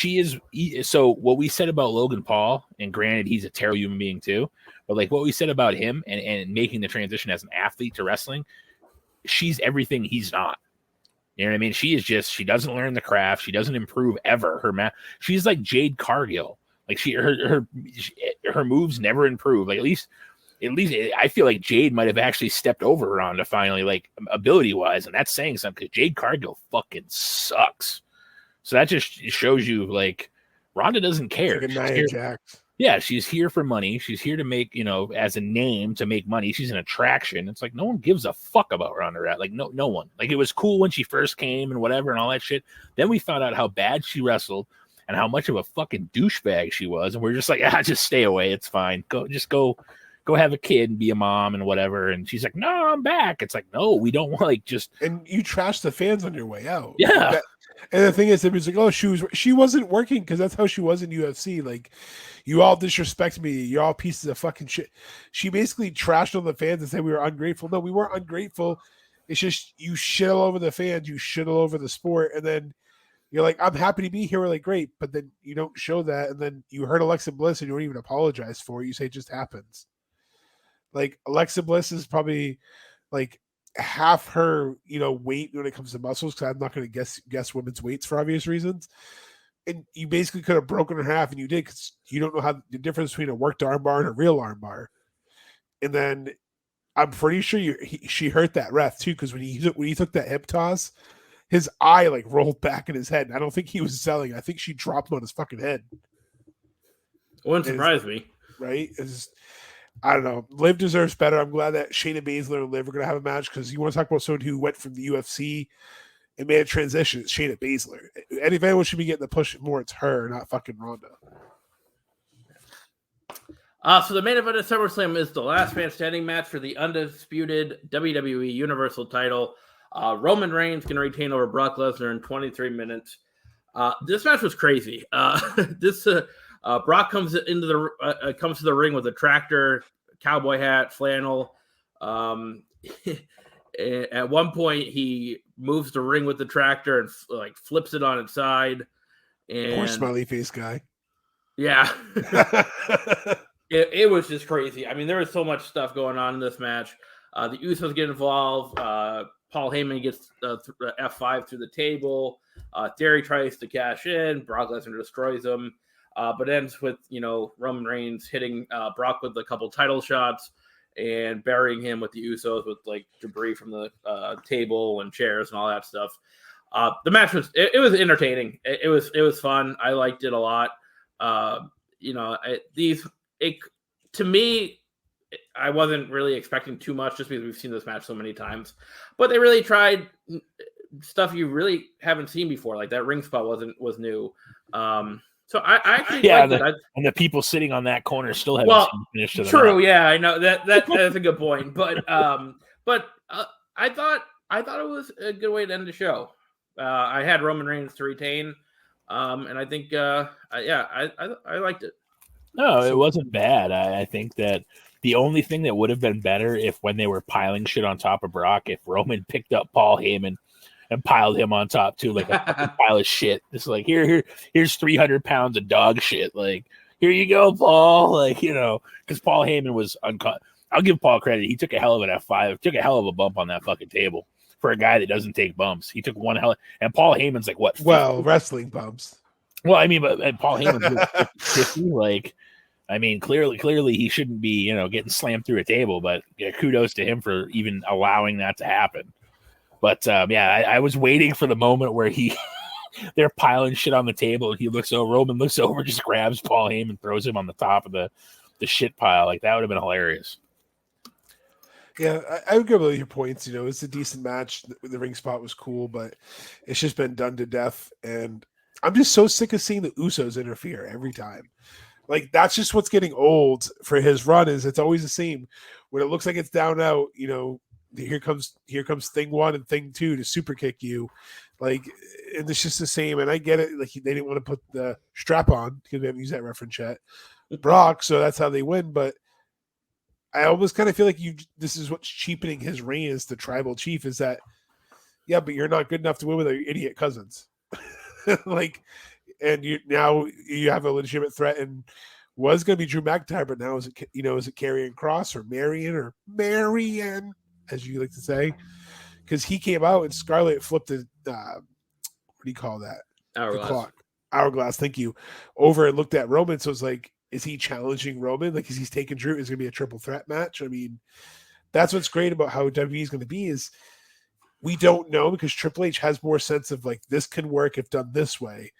is. So what we said about Logan Paul, and granted he's a terrible human being too, but like what we said about him and making the transition as an athlete to wrestling, she's everything he's not. You know what I mean? She is just, she doesn't learn the craft. She doesn't improve ever. She's like Jade Cargill. Like her moves never improve. Like at least I feel like Jade might have actually stepped over Ronda finally, like ability wise, and that's saying something, because Jade Cargill fucking sucks. So that just shows you like Ronda doesn't care. Like Nia Jax. Yeah, she's here for money. She's here to make, as a name, to make money. She's an attraction. It's like no one gives a fuck about Ronda. Like no one. Like it was cool when she first came and whatever and all that shit. Then we found out how bad she wrestled and how much of a fucking douchebag she was, and we're just like, just stay away. It's fine. Go have a kid and be a mom and whatever. And she's like, no, I'm back. It's like, no, we don't want like just. And you trash the fans on your way out. Yeah. And the thing is, it was like, oh, she wasn't working, because that's how she was in UFC. Like, you all disrespect me. You're all pieces of fucking shit. She basically trashed on the fans and said we were ungrateful. No, we weren't ungrateful. It's just you shit all over the fans. You shit all over the sport. And then you're like, I'm happy to be here. We're like, great. But then you don't show that. And then you hurt Alexa Bliss and you don't even apologize for it. You say it just happens. Like, Alexa Bliss is probably like half her, weight when it comes to muscles, because I'm not going to guess women's weights for obvious reasons. And you basically could have broken her half, and you did, because you don't know how the difference between a worked armbar and a real armbar. And then I'm pretty sure she hurt that ref too, because when he took that hip toss, his eye like rolled back in his head. And I don't think he was selling. I think she dropped him on his fucking head. Wouldn't surprise me. Right? I don't know. Liv deserves better. I'm glad that Shayna Baszler and Liv are going to have a match, because you want to talk about someone who went from the UFC and made a transition. It's Shayna Baszler. And if anyone should be getting the push more, it's her, not fucking Ronda. So the main event of SummerSlam is the last man standing match for the undisputed WWE Universal title. Roman Reigns going to retain over Brock Lesnar in 23 minutes. This match was crazy. Brock comes to the ring with a tractor, cowboy hat, flannel. At one point, he moves the ring with the tractor and like flips it on its side. And Poor smiley face guy. Yeah. It was just crazy. I mean, there was so much stuff going on in this match. The Usos get involved. Paul Heyman gets F5 through the table. Theory tries to cash in. Brock Lesnar destroys him. But ends with, Roman Reigns hitting Brock with a couple title shots and burying him with the Usos with like debris from the table and chairs and all that stuff. The match was entertaining. It was fun. I liked it a lot. To me, I wasn't really expecting too much just because we've seen this match so many times, but they really tried stuff you really haven't seen before. Like that ring spot was new. So I actually liked it. And the people sitting on that corner still haven't seen the finish to the true. match. Yeah, I know that's a good point. But I thought it was a good way to end the show. I had Roman Reigns to retain, and I think I liked it. No, it wasn't bad. I think that the only thing that would have been better if when they were piling shit on top of Brock, if Roman picked up Paul Heyman and piled him on top too, like a pile of shit. It's like, here's 300 pounds of dog shit. Like, here you go, Paul. Like, because Paul Heyman was I'll give Paul credit. He took a hell of an F5, took a hell of a bump on that fucking table for a guy that doesn't take bumps. He took one and Paul Heyman's like, what? 50? Well, wrestling bumps. Well, I mean, but Paul Heyman's 50, like, I mean, clearly he shouldn't be, getting slammed through a table, but kudos to him for even allowing that to happen. But I was waiting for the moment where they're piling shit on the table and he looks over, Roman looks over, just grabs Paul Heyman, throws him on the top of the shit pile. Like that would have been hilarious. Yeah, I would agree with your points. It's a decent match. The ring spot was cool, but it's just been done to death. And I'm just so sick of seeing the Usos interfere every time. Like that's just what's getting old for his run. Is it's always the same when it looks like it's down out. Here comes thing one and thing two to super kick you, like, and it's just the same. And I get it. Like they didn't want to put the strap on because we haven't used that reference yet, Brock. So that's how they win. But I almost kind of feel like this is what's cheapening his reign as the tribal chief. Is that but you're not good enough to win with your idiot cousins, like. And you have a legitimate threat, and was going to be Drew McIntyre, but now is it Karrion Kross or Marion, as you like to say, because he came out and Scarlett flipped the what do you call that? Hourglass. The clock. Hourglass. Thank you. Over and looked at Roman. So it's like, is he challenging Roman? Like, is he taking Drew? Is it going to be a triple threat match? I mean, that's what's great about how WWE is going to be is we don't know because Triple H has more sense of like this can work if done this way.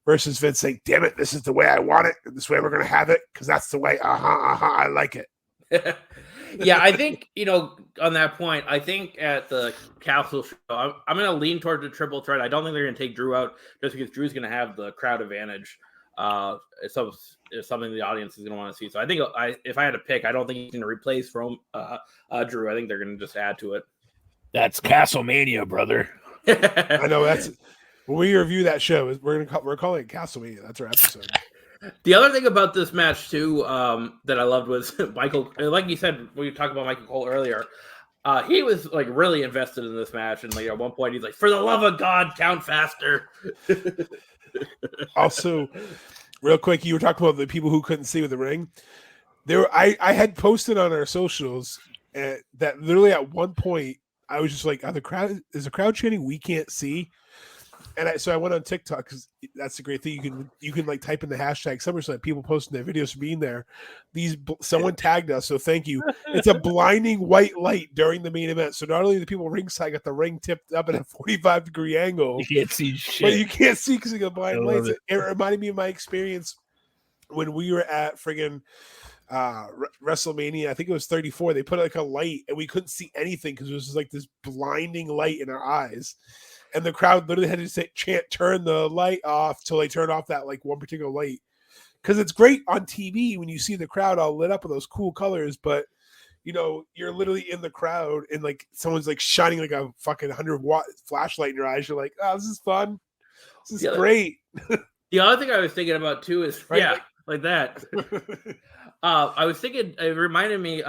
Versus Vince saying, damn it, this is the way I want it, and this way we're going to have it, because that's the way, I like it. Yeah, I think, on that point, I think at the Castle show, I'm going to lean towards the triple threat. I don't think they're going to take Drew out just because Drew's going to have the crowd advantage. It's something the audience is going to want to see. So I think if I had to pick, I don't think he's going to replace Drew. I think they're going to just add to it. That's Castlemania, brother. I know that's... When we review that show, we're calling it Castlemania. That's our episode. The other thing about this match too that I loved was Michael. Like you said, we talked about Michael Cole earlier. He was like really invested in this match, and like at one point he's like, "For the love of God, count faster." Also, real quick, you were talking about the people who couldn't see with the ring. I had posted on our socials that literally at one point I was just like, is the crowd chanting? We can't see. And so I went on TikTok because that's the great thing. You can like type in the hashtag Summerslam. People posting their videos for being there. Someone tagged us, so thank you. It's a blinding white light during the main event. So not only the people ringside got the ring tipped up at a 45-degree angle, you can't see shit. But you can't see because of the blind lights. It reminded me of my experience when we were at friggin' WrestleMania. I think it was 34. They put like a light and we couldn't see anything because it was just like this blinding light in our eyes. And the crowd literally had to say, chant, turn the light off till they turn off that like one particular light. Because it's great on TV when you see the crowd all lit up with those cool colors, but you're literally in the crowd and like someone's like shining like a fucking 100-watt flashlight in your eyes. You're like, oh, this is fun. This is great. The other thing I was thinking about too is like that. I was thinking, it reminded me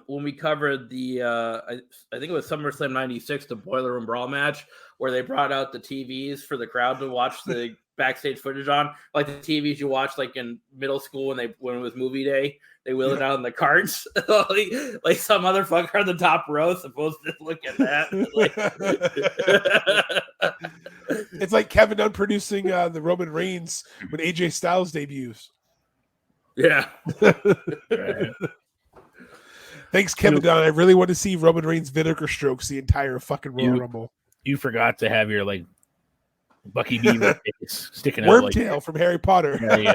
when we covered the, I think it was SummerSlam 96, the Boiler Room Brawl match, where they brought out the TVs for the crowd to watch the backstage footage on, like the TVs you watch like in middle school when it was movie day. They wheel it out in the carts, like some motherfucker on the top row supposed to look at that. It's like Kevin Dunn producing the Roman Reigns when AJ Styles debuts. Yeah. Right. Thanks, Kevin Dunn. I really want to see Roman Reigns vinegar strokes the entire fucking Royal Rumble. You forgot to have your like Bucky Beaver face sticking out like Wormtail from Harry Potter. Yeah. You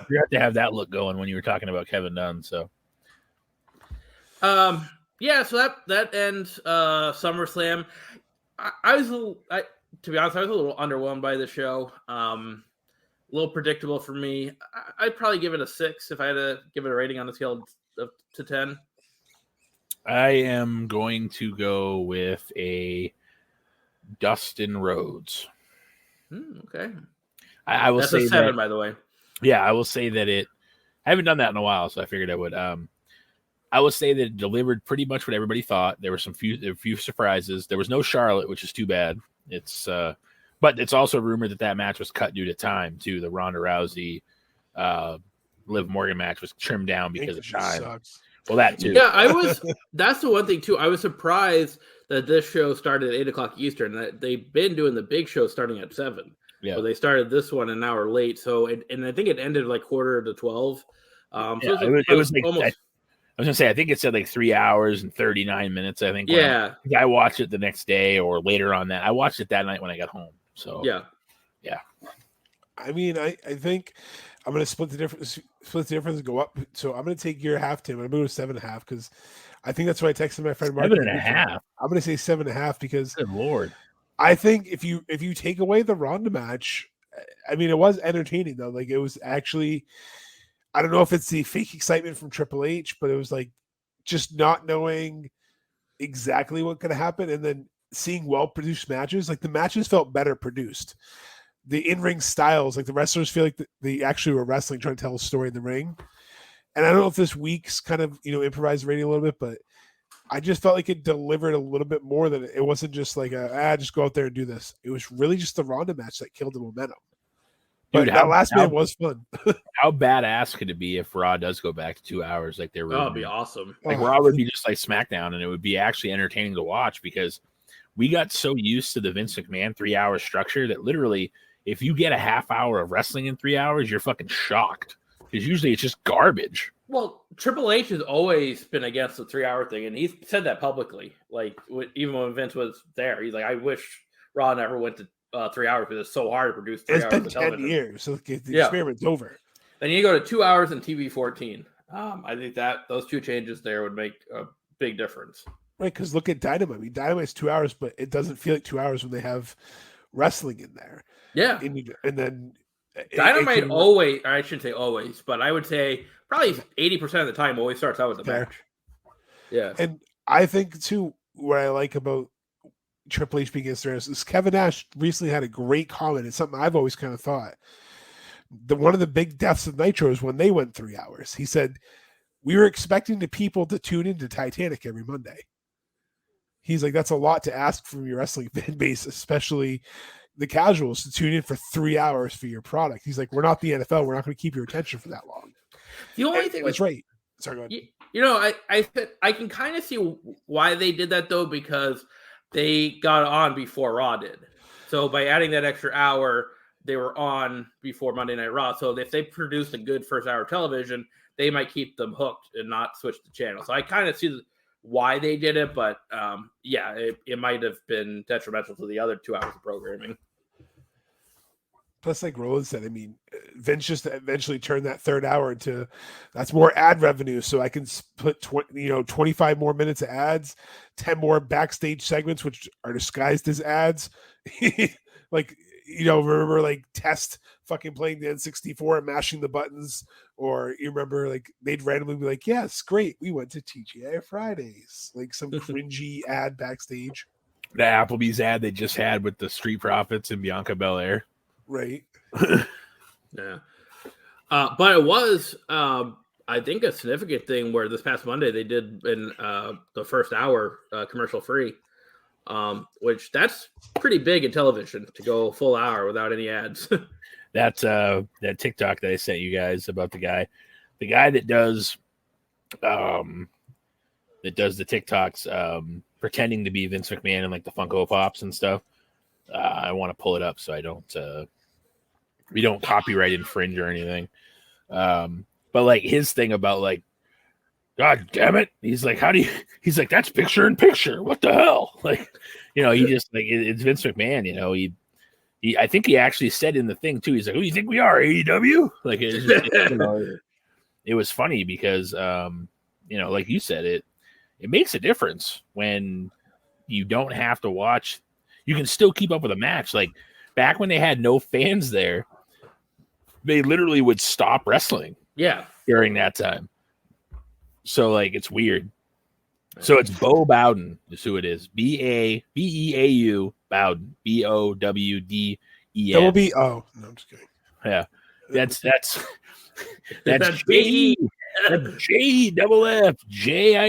forgot to have that look going when you were talking about Kevin Dunn. So, so that ends SummerSlam. To be honest, I was a little underwhelmed by the show. A little predictable for me. I'd probably give it a 6 if I had to give it a rating on a scale of to 10. I am going to go with a Dustin Rhodes. Okay. I will say a 7, that, by the way. Yeah, I will say that I haven't done that in a while, so I figured I would. I will say that it delivered pretty much what everybody thought. There were a few surprises. There was no Charlotte, which is too bad. But it's also rumored that match was cut due to time too. The Ronda Rousey, Liv Morgan match was trimmed down because of time. Sucks. Well, that too. Yeah, that's the one thing too. I was surprised that this show started at 8:00 Eastern. That they've been doing the big show starting at 7. Yeah. So they started this one an hour late. So and I think it ended like 11:45. It was like almost. I was gonna say I think it said like 3 hours and 39 minutes. I think. Yeah. I watched it the next day or later on that. I watched it that night when I got home. So yeah. I mean, I think I'm gonna split the difference and go up. So I'm gonna take your half, Tim. I'm gonna go 7.5 because I think that's what I texted my friend Mark. 7.5. I'm gonna say 7.5 because good Lord. I think if you take away the Ronda match, I mean, it was entertaining though. Like it was actually, I don't know if it's the fake excitement from Triple H, but it was like just not knowing exactly what could happen and then seeing well-produced matches. Like the matches felt better produced. The in-ring styles, like the wrestlers feel like they actually were wrestling, trying to tell a story in the ring. And I don't know if this week's kind of, improvised rating a little bit, but I just felt like it delivered a little bit more than it wasn't just like just go out there and do this. It was really just the Ronda match that killed the momentum. But Dude, that last man was fun. How badass could it be if Raw does go back to 2 hours like they were? That'd be awesome. Like Raw would be just like SmackDown, and it would be actually entertaining to watch because we got so used to the Vince McMahon 3 hour structure that literally, if you get a half hour of wrestling in 3 hours, you're fucking shocked because usually it's just garbage. Well, Triple H has always been against the 3 hour thing, and he's said that publicly. Like even when Vince was there, he's like, "I wish Raw never went to 3 hours because it's so hard to produce 3 hours." It's been 10 years, so the experiment's over. Then you go to 2 hours and TV 14. I think that those two changes there would make a big difference. Right, because look at Dynamite. I mean, Dynamite's 2 hours, but it doesn't feel like 2 hours when they have wrestling in there. Yeah, and then Dynamite always, or I shouldn't say always, but I would say probably 80% of the time always starts out with the match. Yeah, and I think too what I like about Triple H being against is Kevin Nash recently had a great comment. It's something I've always kind of thought. One of the big deaths of Nitro is when they went 3 hours. He said, "We were expecting the people to tune into Titanic every Monday." He's like, that's a lot to ask from your wrestling fan base, especially the casuals, to tune in for 3 hours for your product. He's like, we're not the NFL. We're not going to keep your attention for that long. The only thing that's right. Sorry, go ahead. I can kind of see why they did that though, because they got on before Raw did. So by adding that extra hour, they were on before Monday Night Raw. So if they produced a good first hour of television, they might keep them hooked and not switch the channel. So I kind of see why they did it, but it might have been detrimental to the other 2 hours of programming. Plus, like Roland said, I mean, Vince just eventually turned that third hour into that's more ad revenue. So I can put 25 more minutes of ads, 10 more backstage segments, which are disguised as ads. Remember like Test fucking playing the N64 and mashing the buttons, or you remember like they'd randomly be like, "Yes, great, we went to TGI Fridays," like some cringy ad backstage. The Applebee's ad they just had with the Street Profits and Bianca Belair. Right. Yeah. But it was, I I think a significant thing where this past Monday they did in the first hour commercial free, which that's pretty big in television to go a full hour without any ads. That's that TikTok that I sent you guys about the guy that does the TikToks pretending to be Vince McMahon and like the Funko Pops and stuff. I want to pull it up so I don't we don't copyright infringe or anything. But like his thing about like, God damn it. He's like, he's like, that's picture in picture. What the hell? Like, he just like, it's Vince McMahon, he I think he actually said in the thing too, he's like, who do you think we are, AEW? Like, it was funny because, like you said, it makes a difference when you don't have to watch, you can still keep up with a match. Like back when they had no fans there, they literally would stop wrestling. Yeah. During that time. So like it's weird. So it's Bo Bowden is who it is. Beau Bowden. BOWDEN. Double B. Oh, no, I'm just kidding. Yeah. That's J. J double F J R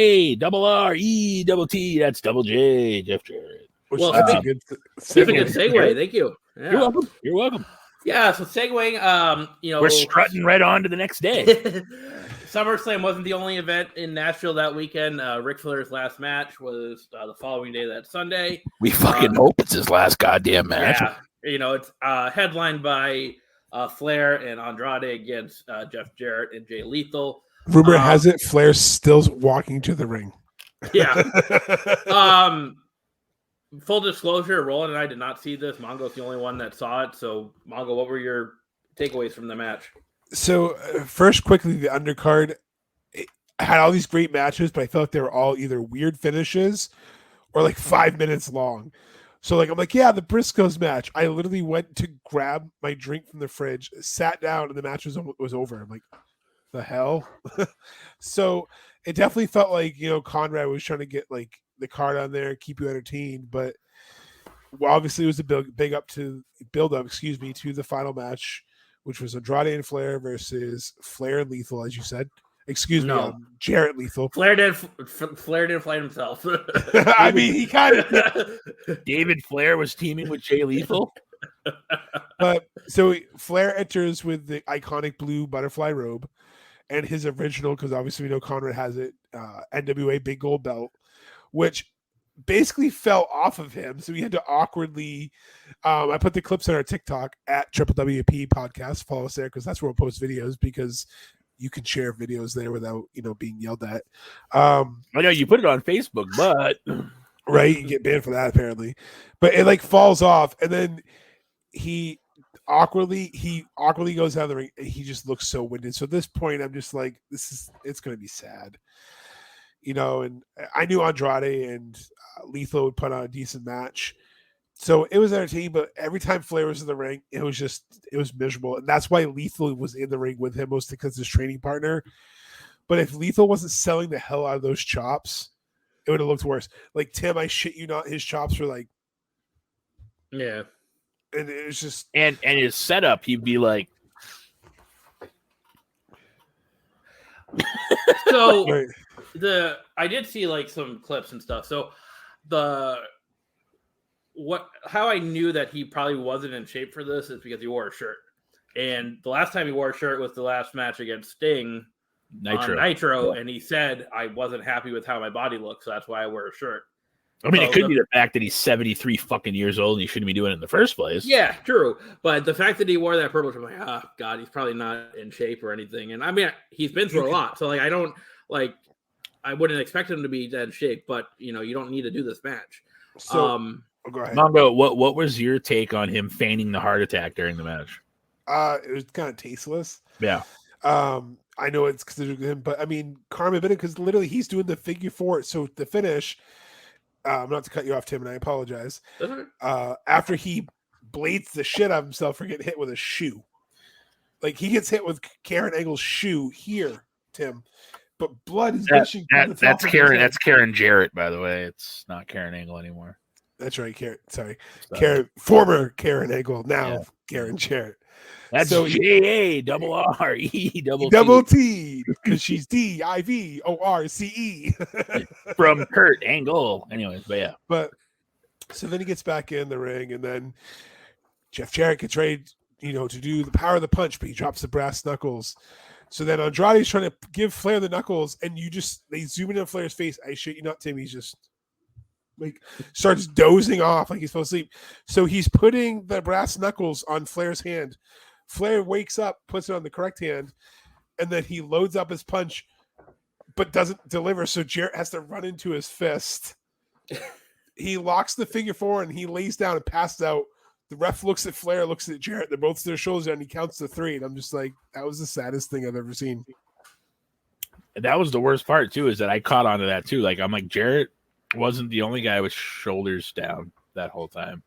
E double T. That's double J. Jeff Jarrett. Well, that's a good segue. Thank you. Yeah. You're welcome. Yeah, so segueing, we're strutting right on to the next day. SummerSlam wasn't the only event in Nashville that weekend. Ric Flair's last match was the following day, that Sunday. We fucking hope it's his last goddamn match. Yeah, it's headlined by Flair and Andrade against Jeff Jarrett and Jay Lethal. Rumor has it Flair's still walking to the ring. Yeah. Full disclosure, Roland and I did not see this. Mongo's the only one that saw it. So, Mongo, what were your takeaways from the match? So, first, quickly, the undercard had all these great matches, but I felt they were all either weird finishes or like 5 minutes long. So, like, I'm like, yeah, the Briscoes match. I literally went to grab my drink from the fridge, sat down, and the match was over. I'm like, the hell? So, it definitely felt like, Conrad was trying to get like the card on there, keep you entertained, but obviously it was a build up to the final match, which was Andrade and Flair versus Flair and Lethal, as you said. Jarrett Lethal. Flair didn't fight himself. I mean, he kind of. David Flair was teaming with Jay Lethal. But so Flair enters with the iconic blue butterfly robe and his original, because obviously we know Conrad has it, NWA big gold belt, which basically fell off of him. So he had to awkwardly, I put the clips on our TikTok at WWP podcast. Follow us there because that's where we'll post videos, because you can share videos there without, being yelled at. I know you put it on Facebook, but right, you get banned for that apparently. But it like falls off, and then he awkwardly goes out of the ring. And he just looks so winded. So at this point, I'm just like, it's going to be sad. And I knew Andrade and Lethal would put on a decent match. So it was entertaining, but every time Flair was in the ring, it was miserable. And that's why Lethal was in the ring with him, mostly because his training partner. But if Lethal wasn't selling the hell out of those chops, it would have looked worse. Like, Tim, I shit you not, his chops were like... Yeah. And it was just... And his setup, he'd be like... So... Right. I did see like some clips and stuff. So how I knew that he probably wasn't in shape for this is because he wore a shirt. And the last time he wore a shirt was the last match against Sting on Nitro, and he said, I wasn't happy with how my body looked, so that's why I wear a shirt. I mean, it could be the fact that he's 73 fucking years old and he shouldn't be doing it in the first place. Yeah, true. But the fact that he wore that purple shirt, I'm like, God, he's probably not in shape or anything. And I mean, he's been through a lot. So like, I wouldn't expect him to be that in shape, but you don't need to do this match. So go ahead. Mongo, what was your take on him feigning the heart attack during the match? It was kind of tasteless. Yeah. I know it's considered him, but I mean, Karma Bennett, because literally he's doing the figure four. So the finish, not to cut you off, Tim, and I apologize. After he blades the shit out of himself for getting hit with a shoe. Like, he gets hit with Karen Angle's shoe here, Tim. But blood is gushing. That's Karen. That's Karen Jarrett, by the way. It's not Karen Angle anymore. That's right, Karen. Sorry, Karen. Former Karen Angle, now Karen Jarrett. That's So JARRE double T, because she's DIVORCE. from Kurt Angle. Anyways, but yeah. But so then he gets back in the ring, and then Jeff Jarrett gets ready, to do the power of the punch, but he drops the brass knuckles. So then Andrade's trying to give Flair the knuckles, and they zoom in on Flair's face. I shit you not, Tim. He's just starts dozing off like he's supposed to sleep. So he's putting the brass knuckles on Flair's hand. Flair wakes up, puts it on the correct hand, and then he loads up his punch, but doesn't deliver. So Jarrett has to run into his fist. He locks the figure four, and he lays down and passes out. The ref looks at Flair, looks at Jarrett. They're both their shoulders down. And he counts to 3, and I'm just like, that was the saddest thing I've ever seen. That was the worst part too, is that I caught onto that too. Like, I'm like, Jarrett wasn't the only guy with shoulders down that whole time.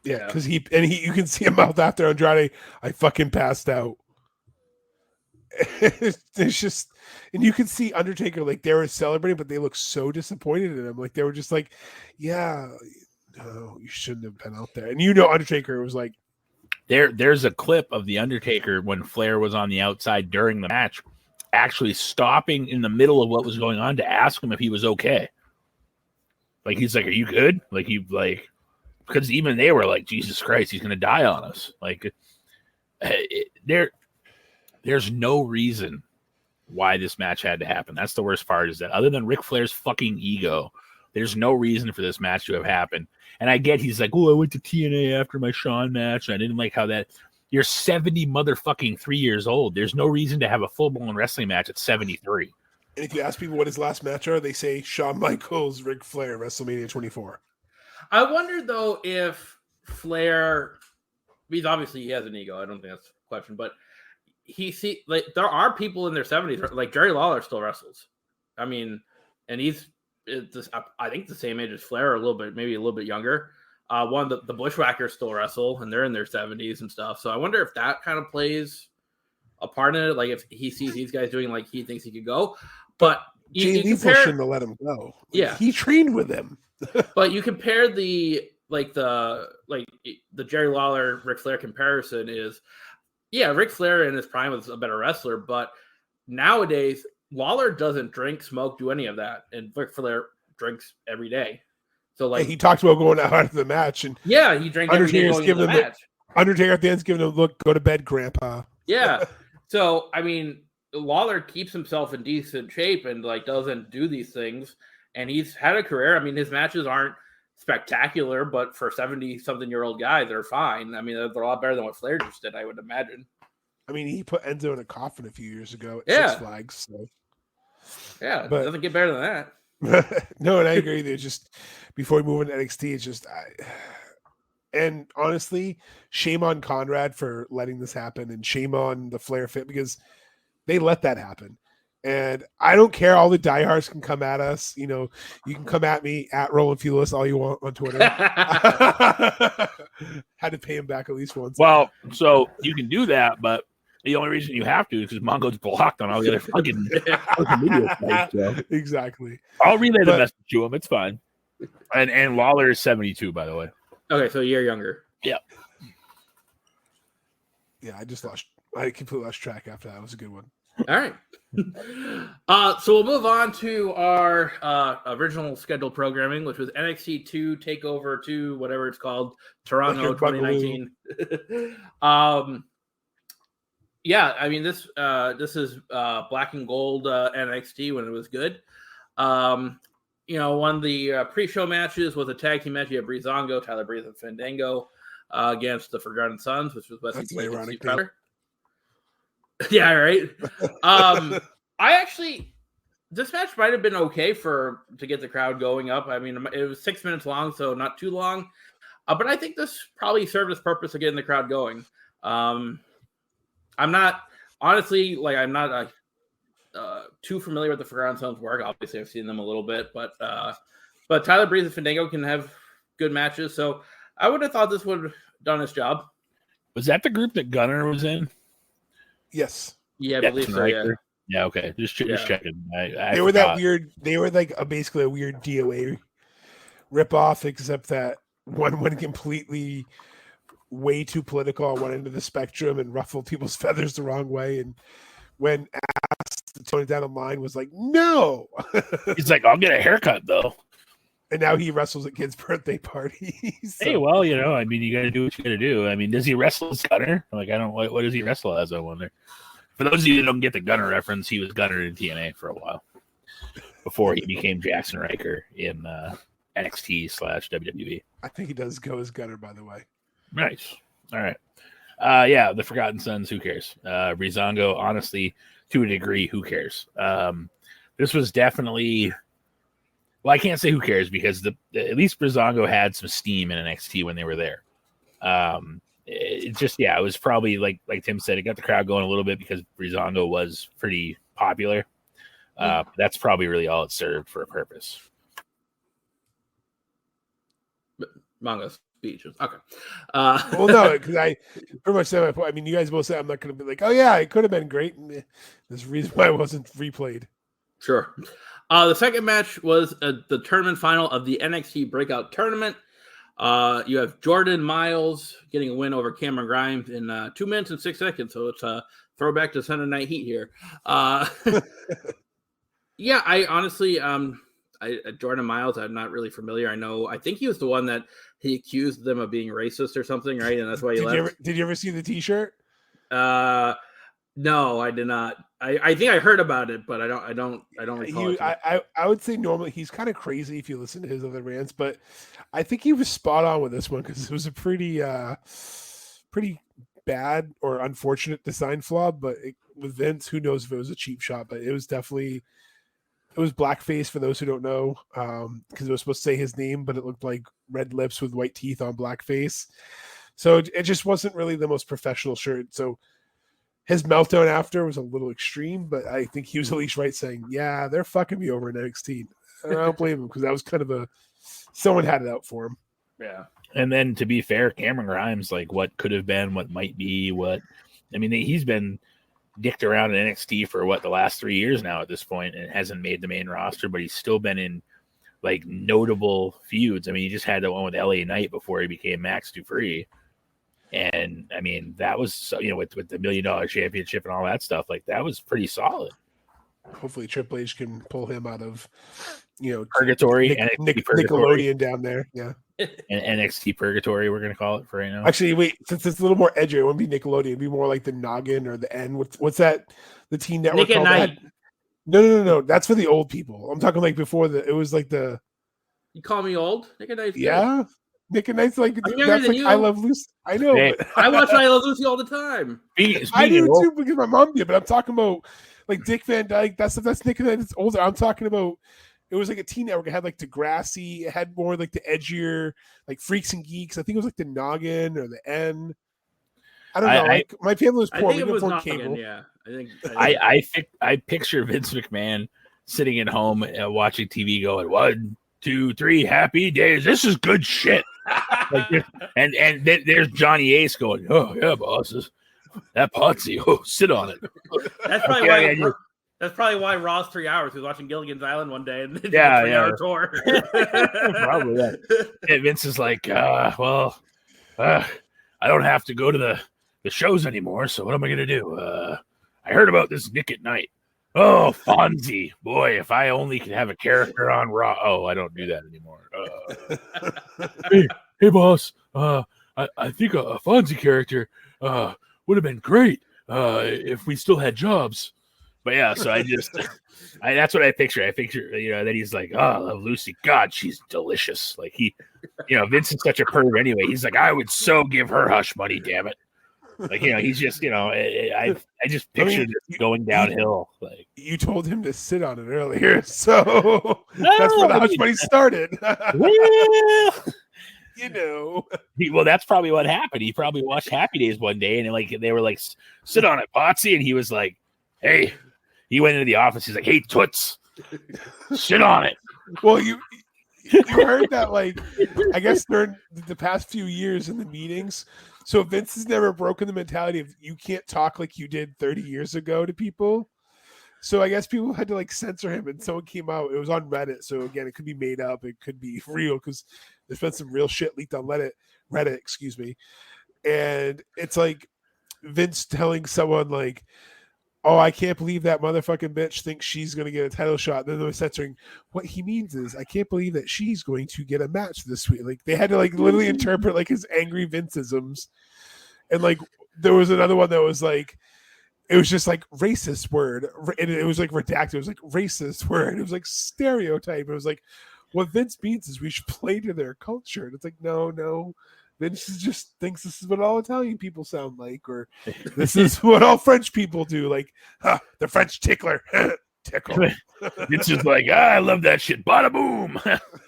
Yeah, because you can see him mouth after Andrade, I fucking passed out. There's just, and you can see Undertaker, like, they were celebrating, but they look so disappointed in him. Like, they were just like, yeah, no, you shouldn't have been out there. And Undertaker was like, there's a clip of the Undertaker when Flair was on the outside during the match, actually stopping in the middle of what was going on to ask him if he was okay. Like, he's like, are you good? Because even they were like, Jesus Christ, he's going to die on us. Like, there's no reason why this match had to happen. That's the worst part, is that other than Ric Flair's fucking ego, there's no reason for this match to have happened. And I get he's like, oh, I went to TNA after my Shawn match, and I didn't like how that. You're 70 motherfucking 3 years old. There's no reason to have a full-blown wrestling match at 73. And if you ask people what his last match are, they say Shawn Michaels, Ric Flair, WrestleMania 24. I wonder, though, if Flair, because obviously he has an ego. I don't think that's a question, but there are people in their 70s, like Jerry Lawler still wrestles. I mean, and I think the same age as Flair, maybe a little bit younger. One of the Bushwhackers still wrestle, and they're in their 70s and stuff. So I wonder if that kind of plays a part in it. Like, if he sees these guys doing, like, he thinks he could go. But Jay Lethal shouldn't have let him go. Yeah, he trained with him. But you compare the Jerry Lawler Ric Flair comparison is, yeah, Ric Flair in his prime was a better wrestler, but nowadays Lawler doesn't drink, smoke, do any of that, and Ric Flair drinks every day. So, like, he talked about going out after the match, and he drank every day going into the match. Undertaker at the end's giving him, look, go to bed, Grandpa. Yeah. So, I mean, Lawler keeps himself in decent shape and, like, doesn't do these things. And he's had a career. I mean, his matches aren't spectacular, but for 70-something-year-old guy, they're fine. I mean, they're a lot better than what Flair just did, I would imagine. I mean, he put Enzo in a coffin a few years ago at Six Flags. So. Yeah, but it doesn't get better than that. No, and I agree. There's just, before we move into NXT, it's just, and honestly, shame on Conrad for letting this happen, and shame on the Flair fit, because they let that happen. And I don't care. All the diehards can come at us. You can come at me at Roland Fulis all you want on Twitter. Had to pay him back at least once. Well, so you can do that, but the only reason you have to is because Mongo's blocked on all the other fucking media sites. So. Exactly. I'll relay the message to him. It's fine. And Lawler is 72, by the way. Okay, so a year younger. Yeah. Yeah, I completely lost track after that. It was a good one. All right. So we'll move on to our original scheduled programming, which was NXT 2 Takeover 2, whatever it's called, Toronto 2019. Yeah, I mean, this is black and gold NXT when it was good. One of the pre-show matches was a tag team match. You have Breezango, Tyler Breeze, and Fandango against the Forgotten Sons, which was Wesley Blake and Steve Powder. Yeah, right. This match might have been okay to get the crowd going up. I mean, it was 6 minutes long, so not too long. But I think this probably served its purpose of getting the crowd going. I'm not too familiar with the Forgotten Sons' work. Obviously, I've seen them a little bit, but Tyler Breeze and Fandango can have good matches. So I would have thought this would have done its job. Was that the group that Gunner was in? Yes. Yeah, I believe so. Yeah. Yeah. Okay. Just checking. They were that weird. They were like basically a weird DOA ripoff, except that one went completely way too political on one end of the spectrum and ruffled people's feathers the wrong way. And when asked to tone it down the line, was like, no. He's like, I'll get a haircut though. And now he wrestles at kids' birthday parties. So. Hey, well, you got to do what you got to do. I mean, does he wrestle as Gunner? Like, I don't. What does he wrestle as? I wonder. For those of you that don't get the Gunner reference, he was Gunner in TNA for a while before he became Jackson Riker in NXT/WWE. I think he does go as Gunner, by the way. Nice. All right. Yeah, the Forgotten Sons. Who cares? Breezango, honestly, to a degree, who cares? This was definitely. Well, I can't say who cares because at least Breezango had some steam in NXT when they were there. It was probably like Tim said, it got the crowd going a little bit because Breezango was pretty popular. That's probably really all it served for a purpose. Manga speeches. Okay. Well, no, because I pretty much said my point. I mean, you guys both said I'm not going to be like, oh yeah, it could have been great. And there's a reason why it wasn't replayed. Sure. The second match was the tournament final of the NXT Breakout Tournament. You have Jordan Miles getting a win over Cameron Grimes in 2 minutes and 6 seconds. So it's a throwback to Sunday Night Heat here. Yeah, I honestly, Jordan Miles, I'm not really familiar. I think he was the one that he accused them of being racist or something, right? And that's why he left. Did you ever see the T-shirt? No, I did not. I think I heard about it, but I don't recall. I would say normally he's kind of crazy if you listen to his other rants, but I think he was spot on with this one because it was a pretty bad or unfortunate design flaw. But with Vince, who knows if it was a cheap shot? But it was blackface for those who don't know, because it was supposed to say his name, but it looked like red lips with white teeth on blackface. So it just wasn't really the most professional shirt. So his meltdown after was a little extreme, but I think he was at least right saying, yeah, they're fucking me over in NXT. I don't blame him because that was kind of someone had it out for him. Yeah. And then to be fair, Cameron Grimes, like what could have been, what might be, he's been dicked around in NXT for the last 3 years now at this point and hasn't made the main roster, but he's still been in like notable feuds. I mean, he just had the one with LA Knight before he became Max Dupree. And I mean, that was, with the $1 million championship and all that stuff, like that was pretty solid. Hopefully Triple H can pull him out of, Purgatory, Nickelodeon down there. Yeah. And NXT Purgatory, we're going to call it for right now. Actually, wait, since it's a little more edgy, it wouldn't be Nickelodeon. It'd be more like the Noggin or the N. What's that? The Teen Network. Nick at Night. No. That's for the old people. I'm talking like before it was like the. You call me old? Nick at Night. Yeah. Good. Nick and Knight's like that's like you. I Love Lucy. I know. Hey, I watch I Love Lucy all the time. I do too because my mom did, but I'm talking about like Dick Van Dyke. That's Nick and Knight. It's older. I'm talking about. It was like a Teen Network. It had like Degrassi. It had more like the edgier, like Freaks and Geeks. I think it was like the Noggin or the N. I don't know. My family was poor. I think it was Noggin, cable. Yeah, I picture Vince McMahon sitting at home watching TV, going 1, 2, 3 happy days. This is good shit. and there's Johnny Ace going, oh yeah, bosses, that Potsy, sit on it. That's probably that's probably why Raw's 3 hours. He was watching Gilligan's Island one day and did a 3-hour tour. Probably that. And Vince is like, I don't have to go to the shows anymore, so what am I gonna do? I heard about this Nick at Night. Oh, Fonzie. Boy, if I only could have a character on Raw. Oh, I don't do that anymore. Hey, boss. I think a Fonzie character would have been great if we still had jobs. But yeah, so that's what I picture. I picture, that he's like, oh, I love Lucy. God, she's delicious. Like Vince is such a perv anyway. He's like, I would so give her hush money, damn it. Like, he's just, I just pictured it going downhill. Like, you told him to sit on it earlier, so that's where the hush money started. Well, that's probably what happened. He probably watched Happy Days one day, and they were like, sit on it, Potsy, and he was like, hey. He went into the office. He's like, hey, Toots, sit on it. Well, you heard that, like, I guess during the past few years in the meetings. So Vince has never broken the mentality of you can't talk like you did 30 years ago to people. So I guess people had to like censor him, and someone came out. It was on Reddit. So again, it could be made up. It could be real because there's been some real shit leaked on Reddit, excuse me. and it's like Vince telling someone like, "Oh, I can't believe that motherfucking bitch thinks she's going to get a title shot." And then they're censoring. What he means is, I can't believe that she's going to get a match this week. Like they had to like literally interpret like his angry Vinceisms. And like there was another one that was like, it was just like racist word, and it was like redacted. It was like racist word. It was like stereotype. It was like, what Vince means is we should play to their culture. And it's like, no. Vince just thinks this is what all Italian people sound like, or this is what all French people do. Like, the French tickler. Tickle. It's just like, I love that shit. Bada boom.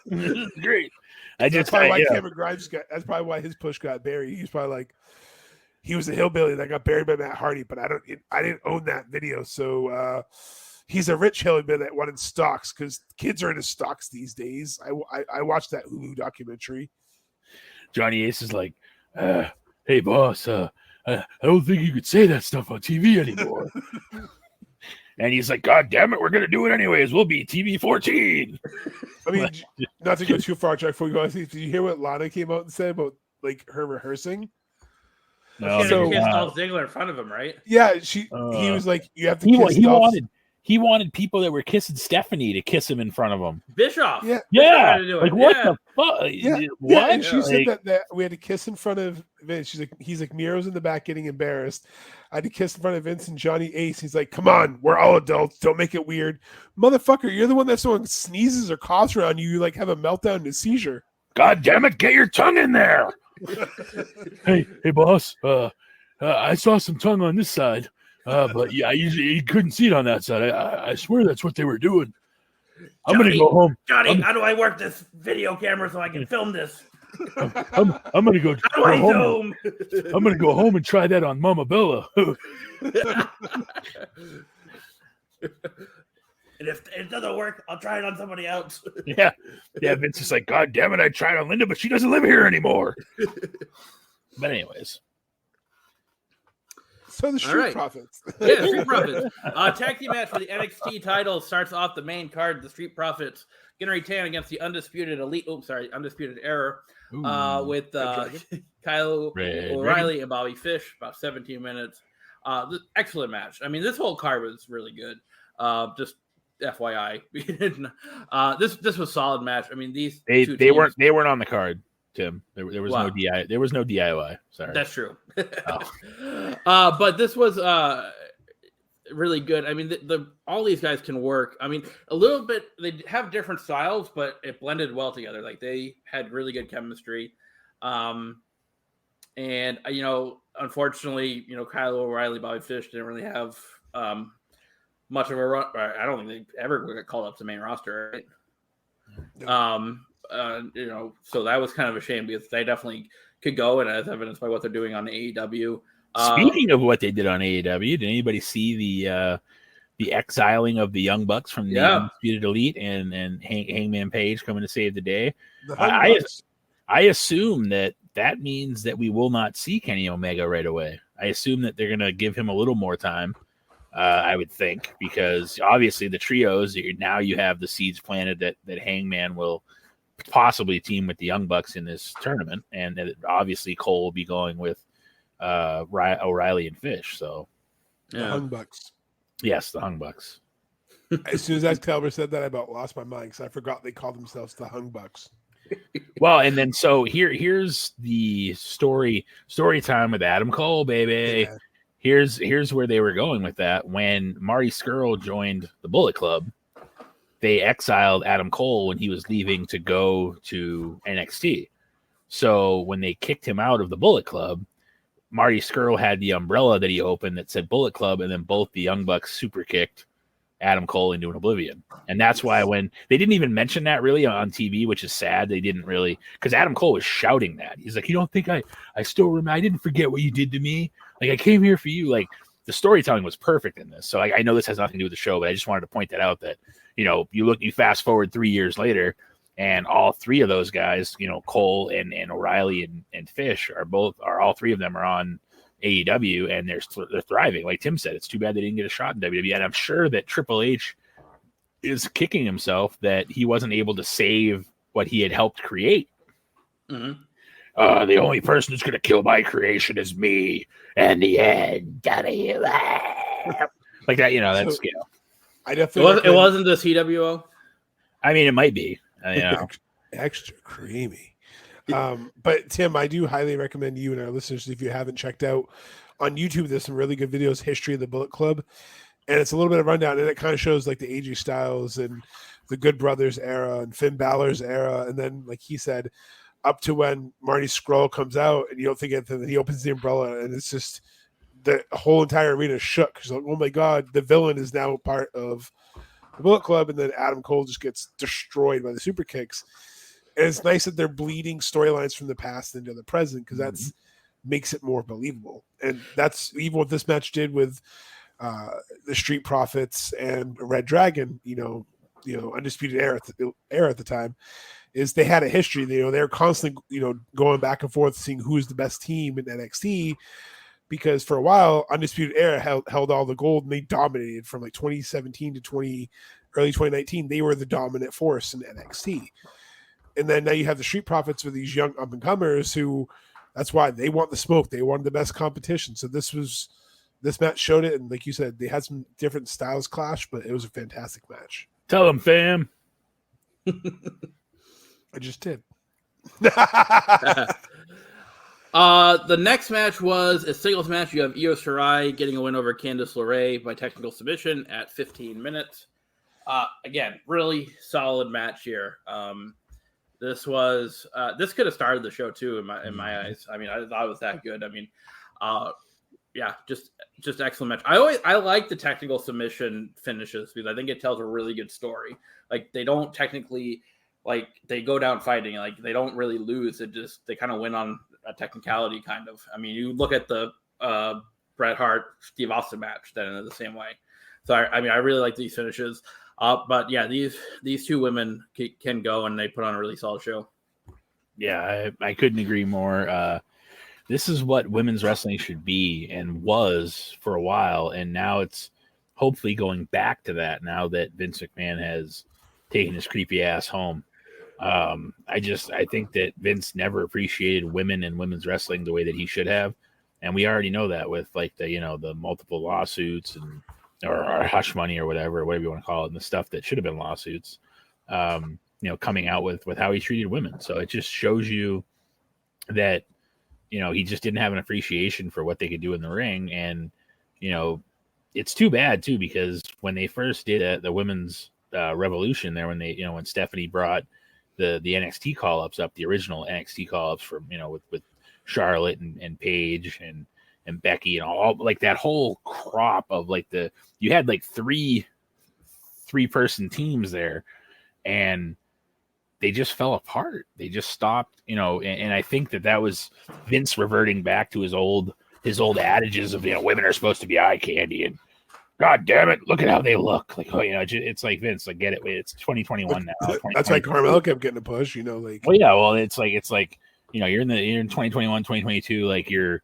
This is great. That's probably why Cameron Grimes that's probably why his push got buried. He's probably like, he was a hillbilly that got buried by Matt Hardy, but I didn't own that video. So he's a rich hillbilly that wanted stocks because kids are into stocks these days. I watched that Hulu documentary. Johnny Ace is like, hey, boss, I don't think you could say that stuff on TV anymore. And he's like, God damn it, we're going to do it anyways. We'll be TV 14. I mean, not to go too far, Jack, before we go, did you hear what Lana came out and said about like her rehearsing? No, so kissed Dolph Ziggler in front of him, right? Yeah, he was like, you have to kiss Dolph. He wanted people that were kissing Stephanie to kiss him in front of him. Bischoff. Yeah. Like, what the fuck? Yeah. What? Yeah. And she said that we had to kiss in front of Vince. He's like, Miro's in the back getting embarrassed. I had to kiss in front of Vince and Johnny Ace. He's like, come on, we're all adults. Don't make it weird. Motherfucker, you're the one that someone sneezes or coughs around you. You like have a meltdown and a seizure. God damn it, get your tongue in there. hey, boss. I saw some tongue on this side. But yeah, you couldn't see it on that side. I swear that's what they were doing. I'm gonna go home. Johnny, how do I work this video camera so I can film this? I'm gonna go home. I'm gonna go home and try that on Mama Bella. And if it doesn't work, I'll try it on somebody else. Yeah. Vince is like, God damn it, I tried on Linda, but she doesn't live here anymore. But anyways. So the Street Profits. Yeah, Street Profits. Tag team match for the NXT title starts off the main card. The Street Profits getting retain against the Undisputed Undisputed Era with Kyle O'Reilly and Bobby Fish, about 17 minutes. Excellent match. I mean, this whole card was really good. Just FYI. This was a solid match. I mean, they weren't on the card. Tim, there was no DIY. There was no DIY. Sorry, that's true. But this was really good. I mean, all these guys can work. I mean, a little bit. They have different styles, but it blended well together. Like they had really good chemistry. And unfortunately, Kyle O'Reilly, Bobby Fish didn't really have much of a run. I don't think they ever got called up to the main roster. Right? No. So that was kind of a shame because they definitely could go, and as evidenced by what they're doing on AEW. Speaking of what they did on AEW, did anybody see the exiling of the Young Bucks from the Undisputed Elite and Hangman Page coming to save the day? I assume that means that we will not see Kenny Omega right away. I assume that they're going to give him a little more time. I would think, because obviously the trios, now you have the seeds planted that Hangman will possibly team with the Young Bucks in this tournament, and obviously Cole will be going with O'Reilly and Fish. So the Hung Bucks. Yes, the Hung Bucks. As soon as Excalibur said that, I about lost my mind because I forgot they called themselves the Hung Bucks. Well, and then so here's the story time with Adam Cole, baby. Yeah. Here's where they were going with that. When Marty Scurll joined the Bullet Club, they exiled Adam Cole when he was leaving to go to NXT. So when they kicked him out of the Bullet Club, Marty Scurll had the umbrella that he opened that said Bullet Club, and then both the Young Bucks super kicked Adam Cole into an oblivion. And that's why when they didn't even mention that really on TV, which is sad, they didn't really, because Adam Cole was shouting that. He's like, you don't think I still remember, I didn't forget what you did to me. Like, I came here for you. Like, the storytelling was perfect in this. So I know this has nothing to do with the show, but I just wanted to point that out that, you fast forward 3 years later, and all three of those guys, Cole and O'Reilly and Fish are all three of them are on AEW, and they're thriving. Like Tim said, it's too bad they didn't get a shot in WWE. And I'm sure that Triple H is kicking himself that he wasn't able to save what he had helped create. Mm-hmm. the only person who's going to kill my creation is me. And the end. Like that, that's, I definitely it wasn't the CWO. I mean, it might be, extra creamy. But Tim, I do highly recommend you and our listeners, if you haven't checked out on YouTube, there's some really good videos, History of the Bullet Club. And it's a little bit of rundown, and it kind of shows like the AJ Styles and the Good Brothers era and Finn Balor's era. And then, like he said, up to when Marty Scurll comes out and you don't think it, then he opens the umbrella and it's just the whole entire arena shook. Because like, oh my God, the villain is now part of the Bullet Club. And then Adam Cole just gets destroyed by the super kicks. And it's nice that they're bleeding storylines from the past into the present, because that's makes it more believable. And that's even what this match did with the Street Profits and Red Dragon, Undisputed Era at the time, is they had a history. They're constantly, going back and forth, seeing who's the best team in NXT, because for a while, Undisputed Era held all the gold, and they dominated from like 2017 to early 2019. They were the dominant force in NXT. And then now you have the Street Profits with these young up-and-comers who, that's why they want the smoke. They wanted the best competition. So this match showed it. And like you said, they had some different styles clash, but it was a fantastic match. Tell them, fam. I just did. The next match was a singles match. You have Io Shirai getting a win over Candice LeRae by technical submission at 15 minutes. Again, really solid match here. This could have started the show too in my eyes. I mean, I thought it was that good. I mean, just excellent match. I like the technical submission finishes because I think it tells a really good story. Like, they don't technically, like, they go down fighting, like they don't really lose. They kind of win on a technicality kind of. I mean, you look at the Bret Hart Steve Austin match that ended the same way. So I really like these finishes. But yeah, these two women can go, and they put on a really solid show. Yeah, I couldn't agree more. This is what women's wrestling should be and was for a while, and now it's hopefully going back to that now that Vince McMahon has taken his creepy ass home. I think that Vince never appreciated women and women's wrestling the way that he should have, and we already know that with like the multiple lawsuits and or hush money or whatever you want to call it, and the stuff that should have been lawsuits, coming out with how he treated women. So it just shows you that, he just didn't have an appreciation for what they could do in the ring. And, it's too bad too, because when they first did the women's revolution there, when they, when Stephanie brought the NXT call-ups up, the original NXT call-ups from, with Charlotte and Paige and Becky and all, like that whole crop of like you had like three person teams there, and they just fell apart. They just stopped, and I think that was Vince reverting back to his old adages of, women are supposed to be eye candy, and God damn it, look at how they look. Like, it's like, Vince, like, get it. It's 2021 now. That's why Carmel kept getting a push, like. Well, yeah, well, it's like, you're in 2021, 2022, like you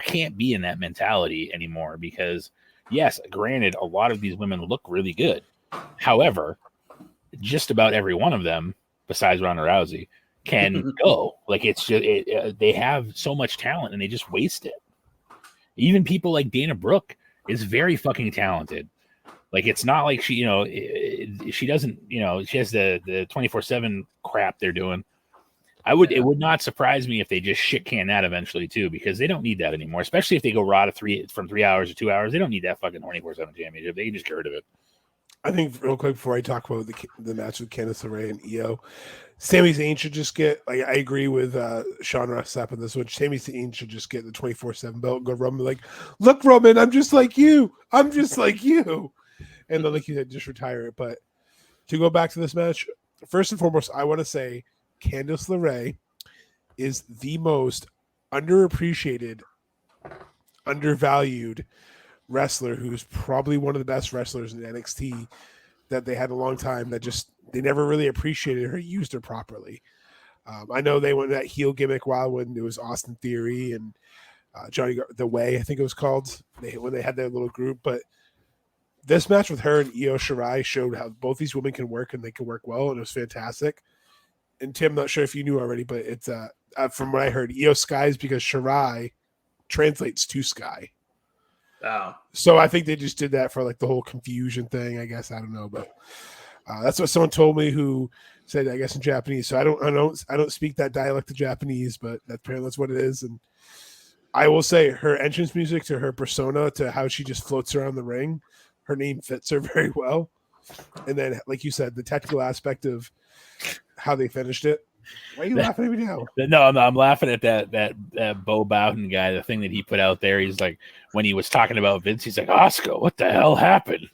can't be in that mentality anymore, because yes, granted, a lot of these women look really good. However, just about every one of them, besides Ronda Rousey, can go. Like, it's just, they have so much talent and they just waste it. Even people like Dana Brooke is very fucking talented. Like, it's not like she, she doesn't, she has the 24/7 crap they're doing. It would not surprise me if they just shit can that eventually too, because they don't need that anymore. Especially if they go raw from 3 hours to 2 hours, they don't need that fucking 24/7 championship. They can just get rid of it. I think real quick before I talk about the match with Candice LeRae and Io, Sami Zayn should just get. Like, I agree with Sean Ross Sapp on this one. Sami Zayn should just get the 24/7 belt and go Roman, like, look, Roman, I'm just like you. I'm just like you. And then, like you said, just retire it. But to go back to this match, first and foremost, I want to say Candice LeRae is the most underappreciated, undervalued wrestler, who's probably one of the best wrestlers in NXT that they had a long time, that just they never really appreciated her, used her properly. I know they went that heel gimmick while when it was Austin Theory and Johnny the Way, I think it was called, when they had their little group. But this match with her and Io Shirai showed how both these women can work, and they can work well, and it was fantastic. And Tim, not sure if you knew already, but it's from what I heard, Io Sky is because Shirai translates to Sky. Oh. So I think they just did that for like the whole confusion thing. I guess I don't know, but that's what someone told me who said, I guess in Japanese. So I don't speak that dialect of Japanese, but apparently that's what it is. And I will say her entrance music to her persona, to how she just floats around the ring, her name fits her very well. And then, like you said, the technical aspect of how they finished it. Why are you laughing at me now? No, I'm laughing at that Bo Bowden guy. The thing that he put out there, he's like, when he was talking about Vince, he's like, Asuka, what the hell happened?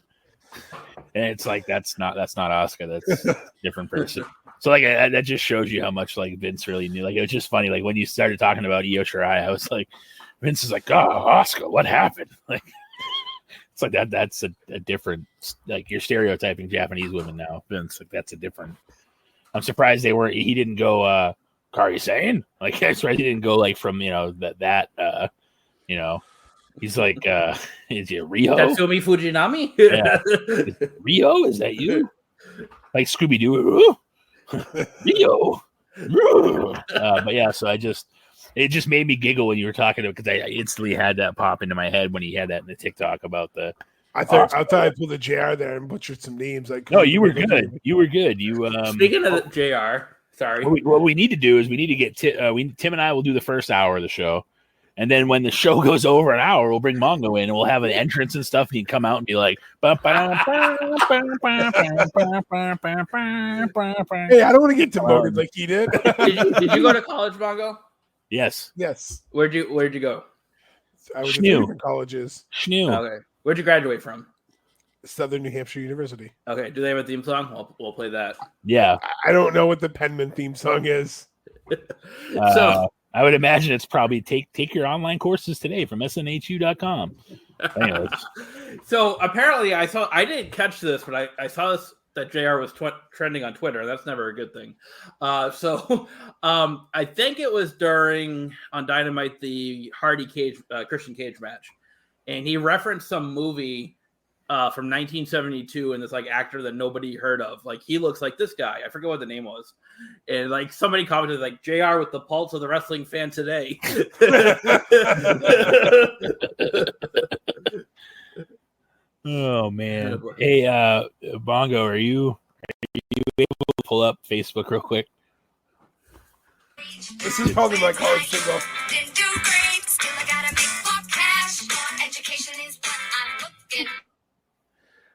And it's like, that's not Asuka. That's a different person. So like that just shows you how much like Vince really knew. Like it was just funny. Like when you started talking about Io Shirai, I was like, Vince is like, oh, Asuka, what happened? Like it's like that's a different, like you're stereotyping Japanese women now, Vince. Like that's a different. I'm surprised he didn't go Kari Sane. Like I'm surprised he didn't go like from that he's like is it Rio? Tatsumi Fujinami? Yeah. Rio, is that you? Like Scooby Doo. Rio. But yeah, so it just made me giggle when you were talking about, because I instantly had that pop into my head when he had that in the TikTok about the. I thought I pulled a JR there and butchered some names. Like no, you were good. You were good. You speaking of the JR, sorry. What we need to do is we need to get Tim and I will do the first hour of the show, and then when the show goes over an hour, we'll bring Mongo in and we'll have an entrance and stuff, and he can come out and be like, "Hey, I don't want to get demoted like he did." Did you go to college, Mongo? Yes. Where'd you go? I was at different colleges. Okay. Where'd you graduate from? Southern New Hampshire University. Okay. Do they have a theme song? We'll play that. Yeah. I don't know what the Penman theme song is. So I would imagine it's probably take your online courses today from snhu.com. Anyways. So apparently I didn't catch this, but I saw this that JR was trending on Twitter. That's never a good thing. I think it was on Dynamite, the Hardy Christian Cage match. And he referenced some movie from 1972 and this like actor that nobody heard of. Like he looks like this guy. I forget what the name was. And like somebody commented like JR with the pulse of the wrestling fan today. Oh man. Hey, Bongo, are you able to pull up Facebook real quick? This is probably my college single.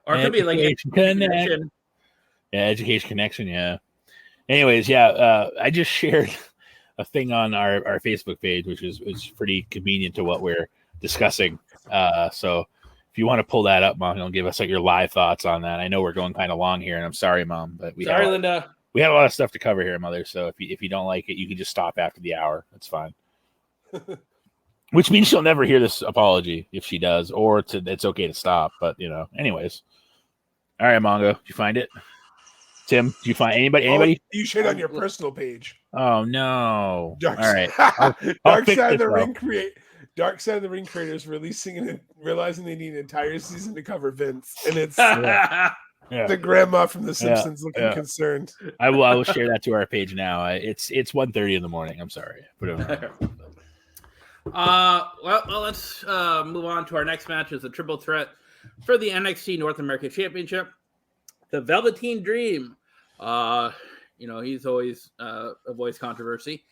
Or it could be like Education Connection. Yeah, Education Connection, yeah. Anyways, yeah, I just shared a thing on our Facebook page, which is pretty convenient to what we're discussing. So if you want to pull that up, Mom, and give us like your live thoughts on that. I know we're going kind of long here, and I'm sorry, Mom, but Linda. We had a lot of stuff to cover here, Mother. So if you don't like it, you can just stop after the hour. That's fine. Which means she'll never hear this apology if she does, or it's okay to stop. But anyways. All right, Mongo, did you find it? Tim, did you find anybody? You shared on your personal page. Oh no! All right, Dark Side of the Ring creators realizing they need an entire season to cover Vince, and it's the grandma from The Simpsons looking concerned. I will share that to our page now. It's 1:30 in the morning. I'm sorry. Put it on. Well, let's move on to our next match. Is a triple threat for the NXT North American Championship. The Velveteen Dream. He's always a voice controversy.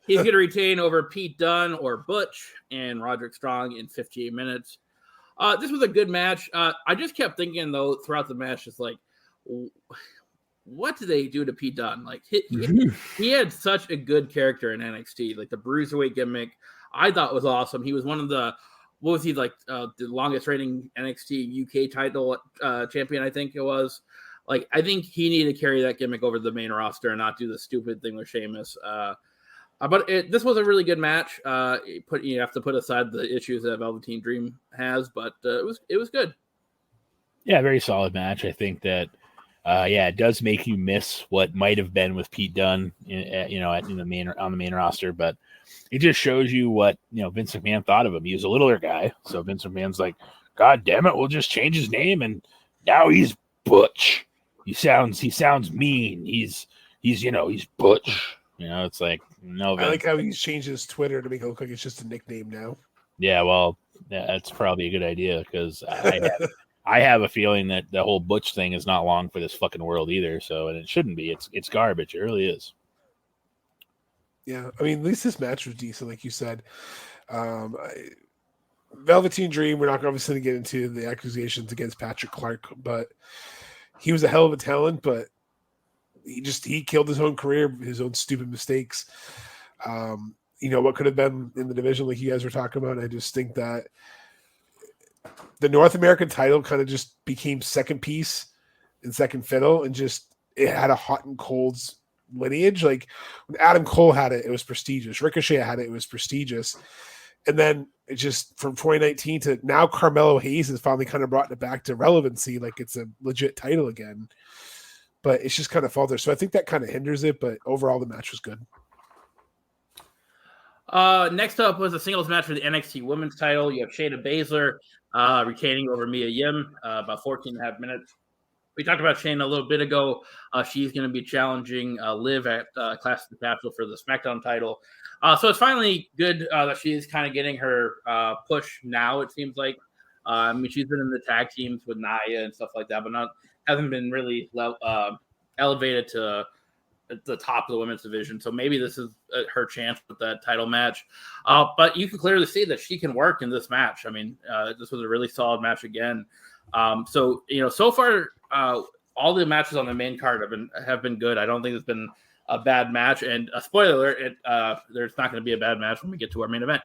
He's going to retain over Pete Dunne or Butch and Roderick Strong in 58 minutes. This was a good match. I just kept thinking, though, throughout the match, just like, what did they do to Pete Dunne? Like, he had such a good character in NXT. Like, the Bruiserweight gimmick, I thought was awesome. He was one of the, what was he, like, the longest reigning NXT UK title champion, I think it was. Like, I think he needed to carry that gimmick over to the main roster and not do the stupid thing with Sheamus. But this was a really good match. You have to put aside the issues that Velveteen Dream has, but it was good. Yeah, very solid match. I think that, it does make you miss what might have been with Pete Dunne, on the main roster. But it just shows you what Vince McMahon thought of him. He was a littler guy, so Vince McMahon's like, God damn it, we'll just change his name, and now he's Butch. He sounds mean. He's Butch. You know, it's like, no, I like how he's changed his Twitter to make it look like it's just a nickname now. Yeah, well, that's probably a good idea because I have a feeling that the whole Butch thing is not long for this fucking world either. So, and it shouldn't be. It's garbage. It really is. Yeah, I mean, at least this match was decent, like you said. Velveteen Dream, we're not obviously going to get into the accusations against Patrick Clark, but he was a hell of a talent, but he killed his own career, his own stupid mistakes. You know, what could have been in the division like you guys were talking about. I just think that the North American title kind of just became second piece and second fiddle, and just it had a hot and cold's lineage. Like when Adam Cole had it, it was prestigious. Ricochet had it, it was prestigious. And then it just from 2019 to now, Carmelo Hayes has finally kind of brought it back to relevancy, like it's a legit title again. But it's just kind of faltered. So I think that kind of hinders it. But overall, the match was good. Next up was a singles match for the NXT Women's title. You have Shayna Baszler retaining over Mia Yim, about 14 and a half minutes. We talked about Shayna a little bit ago. She's going to be challenging Liv at Clash of the Castle for the SmackDown title. So it's finally good that she is kind of getting her push now, it seems like. I mean, she's been in the tag teams with Nia and stuff like that, but hasn't been really elevated to the top of the women's division. So maybe this is her chance with that title match. But you can clearly see that she can work in this match. I mean, this was a really solid match again. So, you know, so far, all the matches on the main card have been good. I don't think it's been a bad match. And a spoiler alert, there's not going to be a bad match when we get to our main event.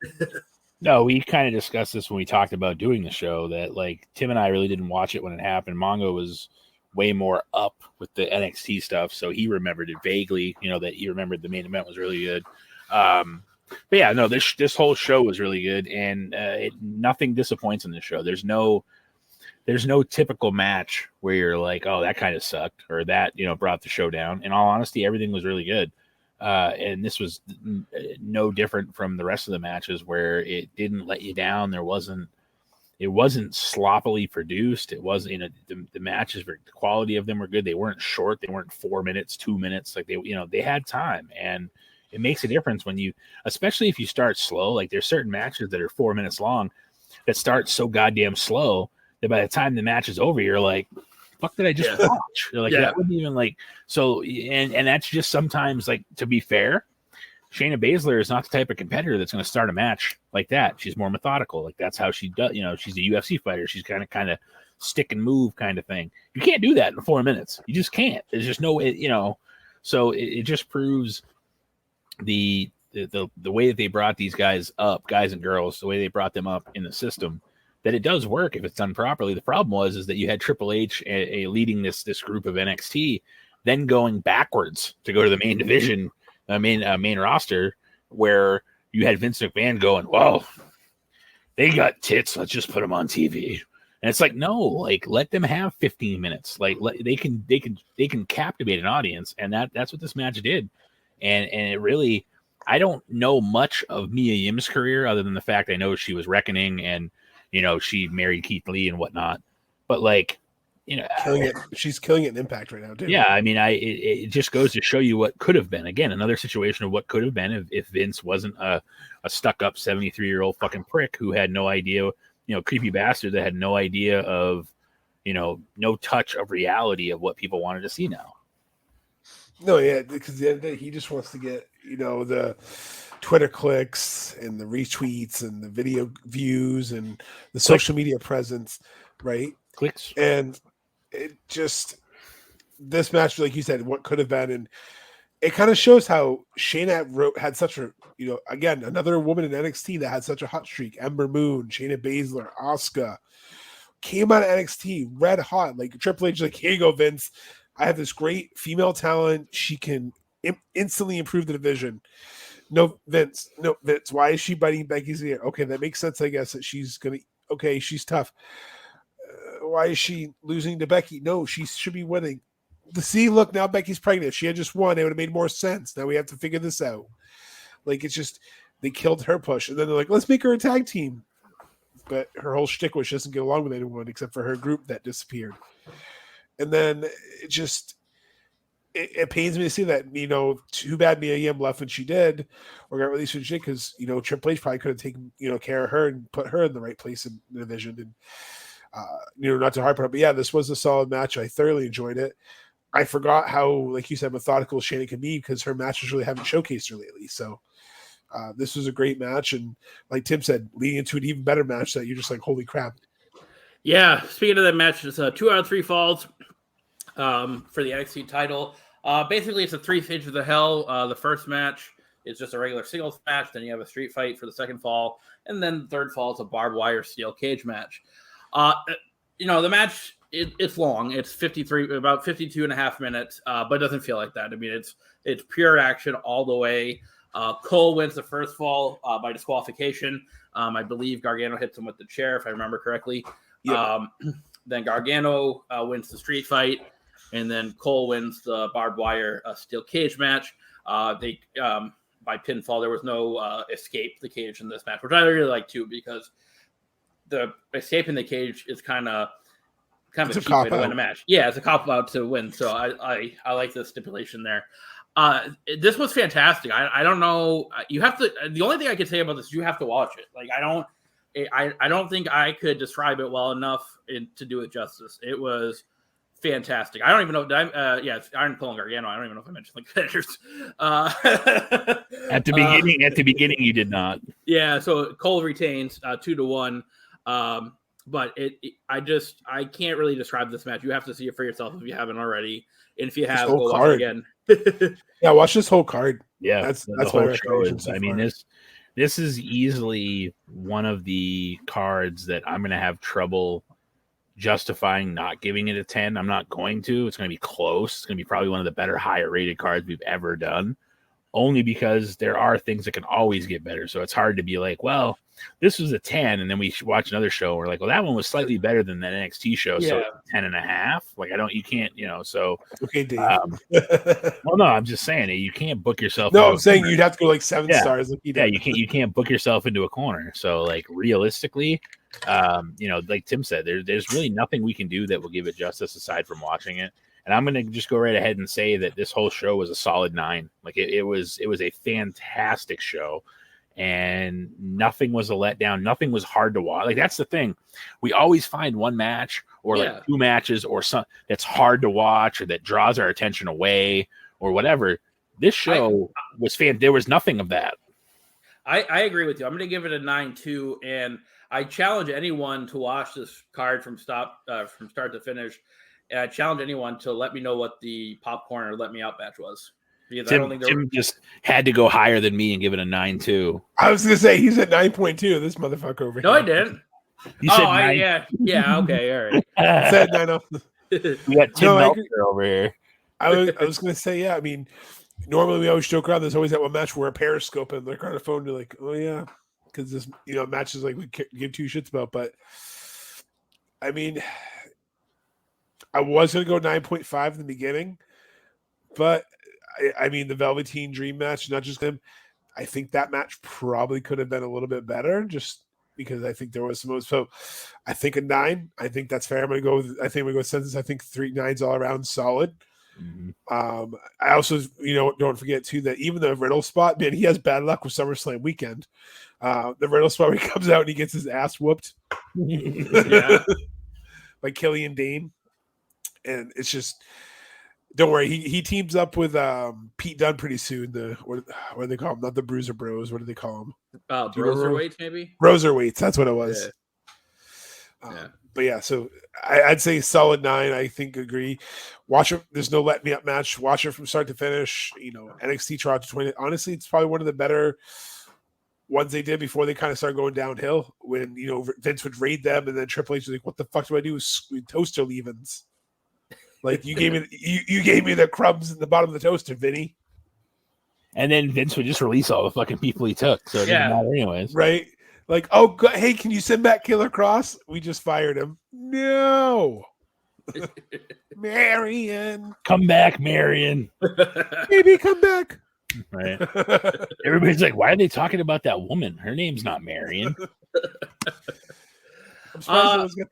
No, we kind of discussed this when we talked about doing the show, that like Tim and I really didn't watch it when it happened. Mongo was way more up with the NXT stuff, so he remembered it vaguely, you know, that he remembered the main event was really good. But yeah, no, this whole show was really good, and nothing disappoints in this show. There's no typical match where you're like, oh, that kind of sucked, or that, you know, brought the show down. In all honesty, everything was really good. And this was no different from the rest of the matches where it didn't let you down. It wasn't sloppily produced. It wasn't, you know, the matches, the quality of them were good. They weren't short. They weren't 4 minutes, 2 minutes. Like they had time, and it makes a difference when you, especially if you start slow. Like there's certain matches that are 4 minutes long that start so goddamn slow that by the time the match is over, you're like, fuck did I just watch? You're like, that wouldn't even like, so, and that's just sometimes, like, to be fair, Shayna Baszler is not the type of competitor that's going to start a match like that. She's more methodical. Like that's how she does, you know, she's a UFC fighter. She's kind of stick and move kind of thing. You can't do that in 4 minutes. You just can't. There's just no way, you know, so it just proves the way that they brought these guys up, guys and girls, the way they brought them up in the system, that it does work if it's done properly. The problem is that you had Triple H leading this group of NXT, then going backwards to go to the main division, main roster, where you had Vince McMahon going, well, they got tits, let's just put them on TV. And it's like, no, like let them have 15 minutes. Like they can captivate an audience, and that's what this match did. And it really, I don't know much of Mia Yim's career other than the fact I know she was Reckoning, and you know, she married Keith Lee and whatnot, but like, you know, she's killing it in Impact right now, too. Yeah, I mean, it just goes to show you what could have been. Again, another situation of what could have been if Vince wasn't a stuck-up 73-year-old fucking prick who had no idea, you know, creepy bastard that had no idea of, you know, no touch of reality of what people wanted to see now. No, yeah, because the other day he just wants to get, you know, the Twitter clicks and the retweets and the video views and the social media presence, right? Clicks. And it just, this match, like you said, what could have been, and it kind of shows how Shayna had such a, you know, again, another woman in NXT that had such a hot streak. Ember Moon, Shayna Baszler, Asuka came out of NXT red hot. Like Triple H, like, here you go, Vince. I have this great female talent. She can instantly improve the division. No, Vince. Why is she biting Becky's ear? Okay, that makes sense, I guess, that she's going to, okay, she's tough. Why is she losing to Becky? No, she should be winning. See, look, now Becky's pregnant. If she had just won, it would have made more sense. Now we have to figure this out. Like, it's just, they killed her push. And then they're like, let's make her a tag team. But her whole shtick was she doesn't get along with anyone except for her group that disappeared. And then it just, it pains me to see that, too bad Mia Yim left when she did, or got released when she did, because, Triple H probably could have taken, care of her and put her in the right place in the division. And, not to harp on it, but yeah, this was a solid match. I thoroughly enjoyed it. I forgot how, like you said, methodical Shayna can be, because her matches really haven't showcased her lately. So this was a great match. And like Tim said, leading into an even better match that you're just like, holy crap. Yeah, speaking of that match, it's 2 out of 3 falls for the NXT title. Basically, it's a 3 stages of the hell. The first match is just a regular singles match. Then you have a street fight for the second fall. And then the third fall is a barbed wire steel cage match. The match, it's long. It's about 52 and a half minutes, but it doesn't feel like that. I mean, it's pure action all the way. Cole wins the first fall by disqualification. I believe Gargano hits him with the chair, if I remember correctly. Yep. Then Gargano wins the street fight, and then Cole wins the barbed wire steel cage match. They by pinfall. There was no escape the cage in this match, which I really like too, because the escaping the cage is kind of a cheap way to win a match. Yeah, it's a cop out to win. So I like the stipulation there. This was fantastic. I don't know. You have to. The only thing I can say about this, you have to watch it. Like I don't think I could describe it well enough to do it justice. It was fantastic. I don't even know. It's Iron Cole and Gargano. I don't even know if I mentioned like finishes. At the beginning, you did not. Yeah. So Cole retains 2-1. But I can't really describe this match. You have to see it for yourself if you haven't already. And if you have, go watch it again. Yeah, watch this whole card. Yeah, that's my whole recommendation. so I mean, this is easily one of the cards that I'm going to have trouble justifying not giving it a 10. I'm not going to. It's going to be close. It's going to be probably one of the better, higher rated cards we've ever done, only because there are things that can always get better. So it's hard to be like, well, this was a 10, and then we watch another show and we're like, well, that one was slightly better than that NXT show, so 10.5. Like, you can't, so. Okay, Dave. Well, no, I'm just saying, you can't book yourself. No, I'm saying you'd have to go like 7 stars. Like you can't book yourself into a corner. So, like, realistically, like Tim said, there's really nothing we can do that will give it justice aside from watching it. And I'm going to just go right ahead and say that this whole show was a solid 9. Like, it was a fantastic show. And nothing was a letdown. Nothing was hard to watch. Like, that's the thing. We always find one match or like 2 matches or some that's hard to watch or that draws our attention away or whatever. This show was there was nothing of that. I agree with you. I'm going to give it a 9 too. And I challenge anyone to watch this card from start to finish. And I challenge anyone to let me know what the popcorn or let me out match was. Tim just had to go higher than me and give it a 9 too. I was gonna say he's at 9.2. This motherfucker over here. No, I didn't. You said 9. Yeah. Okay, all right. Said 9 off. We got Tim Meltzer over here. I was gonna say, yeah. I mean, normally we always joke around. There's always that one match where a Periscope and they're on the phone. They're like, oh yeah, because this match is like we give 2 shits about. But I mean, I was gonna go 9.5 in the beginning, but. I mean, the Velveteen Dream match, not just him. I think that match probably could have been a little bit better, just because I think there was some. So, I think a 9. I think that's fair. I'm gonna go. I think we go census. I think 3 9s all around solid. Mm-hmm. I also, don't forget too that even the Riddle spot, man, he has bad luck with SummerSlam weekend. The Riddle spot where he comes out and he gets his ass whooped, like Killian Dane, and it's just. Don't worry, he teams up with Pete Dunne pretty soon. What do they call him? Not the Bruiser Bros. What do they call him? Broserweights, maybe? Broserweights, that's what it was. Yeah. But yeah, so I'd say solid 9. I think agree. Watch it. There's no let me up match. Watch it from start to finish. NXT Toronto 20. Honestly, it's probably one of the better ones they did before they kind of started going downhill. When Vince would raid them, and then Triple H was like, "What the fuck do I do with toaster leavings?" Like you gave me the crumbs in the bottom of the toaster, Vinny. And then Vince would just release all the fucking people he took, so it didn't matter anyways. Right? Like, oh, hey, can you send back Killer Cross? We just fired him. No, Marion, come back, Marion. Baby, come back. Right? Everybody's like, why are they talking about that woman? Her name's not Marion. I'm surprised no one's got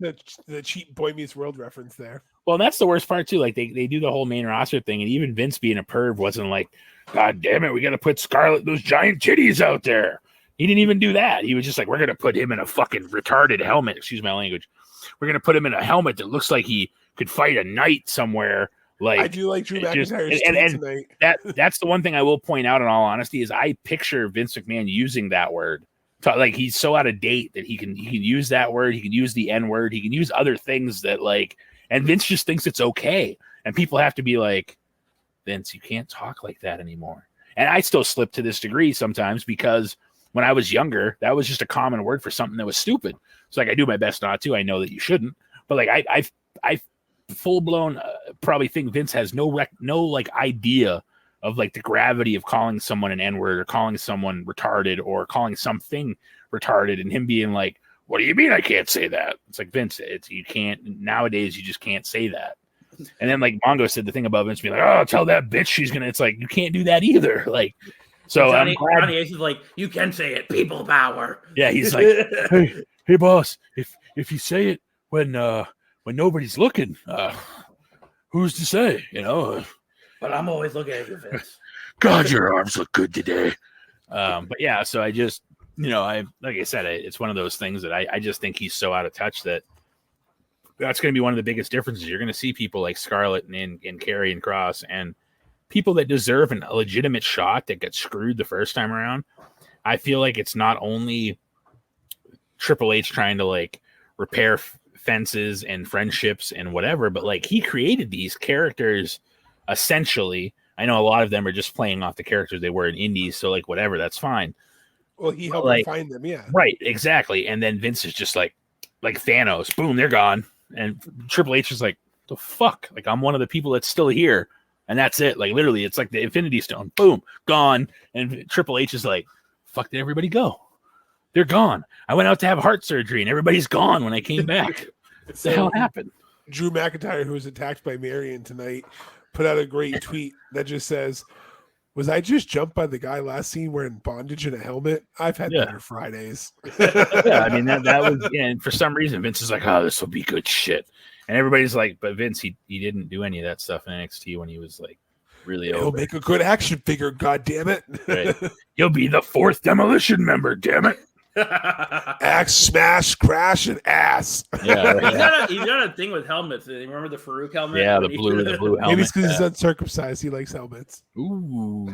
the cheap Boy Meets World reference there. Well, that's the worst part too. Like they do the whole main roster thing, and even Vince being a perv wasn't like, God damn it, we got to put Scarlett those giant titties out there. He didn't even do that. He was just like, we're gonna put him in a fucking retarded helmet. Excuse my language. We're gonna put him in a helmet that looks like he could fight a knight somewhere. Like, I do like Drew McIntyre's tweet tonight. That's the one thing I will point out in all honesty is I picture Vince McMahon using that word. Like he's so out of date that he can use that word. He can use the N word. He can use other things that like, and Vince just thinks it's okay. And people have to be like, Vince, you can't talk like that anymore. And I still slip to this degree sometimes because when I was younger, that was just a common word for something that was stupid. So like I do my best not to. I know that you shouldn't, but like I full blown probably think Vince has no like idea of like the gravity of calling someone an N-word or calling someone retarded or calling something retarded and him being like, what do you mean I can't say that? It's like, Vince, you can't nowadays, you just can't say that. And then like Mongo said the thing about Vince being like, oh, tell that bitch she's gonna, it's like, you can't do that either. Like, so Johnny Ace is like, you can say it, people power. Yeah, he's like, hey boss, if you say it when nobody's looking, who's to say, you know? But I'm always looking at you, Vince. God, your arms look good today. But yeah, so I just, like I said, it's one of those things that I just think he's so out of touch that that's going to be one of the biggest differences. You're going to see people like Scarlett and Carrie and Cross and people that deserve a legitimate shot that got screwed the first time around. I feel like it's not only Triple H trying to like repair fences and friendships and whatever, but like he created these characters essentially. I know a lot of them are just playing off the characters they were in indies, so like whatever, that's fine. Well, he helped them find them, yeah. Right, exactly. And then Vince is just like Thanos, boom, they're gone. And Triple H is like, the fuck? Like, I'm one of the people that's still here. And that's it. Like, literally, it's like the Infinity Stone, boom, gone. And Triple H is like, fuck, did everybody go? They're gone. I went out to have heart surgery and everybody's gone when I came back. What the hell happened? Drew McIntyre, who was attacked by Marion tonight, put out a great tweet that just says, was I just jumped by the guy last seen wearing bondage and a helmet? I've had better Fridays. Yeah, I mean, that was, and for some reason, Vince is like, oh, this will be good shit. And everybody's like, but Vince, he didn't do any of that stuff in NXT when he was like really He'll over. make a good action figure, God damn it. Right. He'll be the 4th Demolition member, damn it. Axe, smash, crash, and ass. Yeah, right. He's got a thing with helmets. You remember the Farouk helmet? Yeah, the blue helmet. Maybe it's because he's uncircumcised. He likes helmets. Ooh.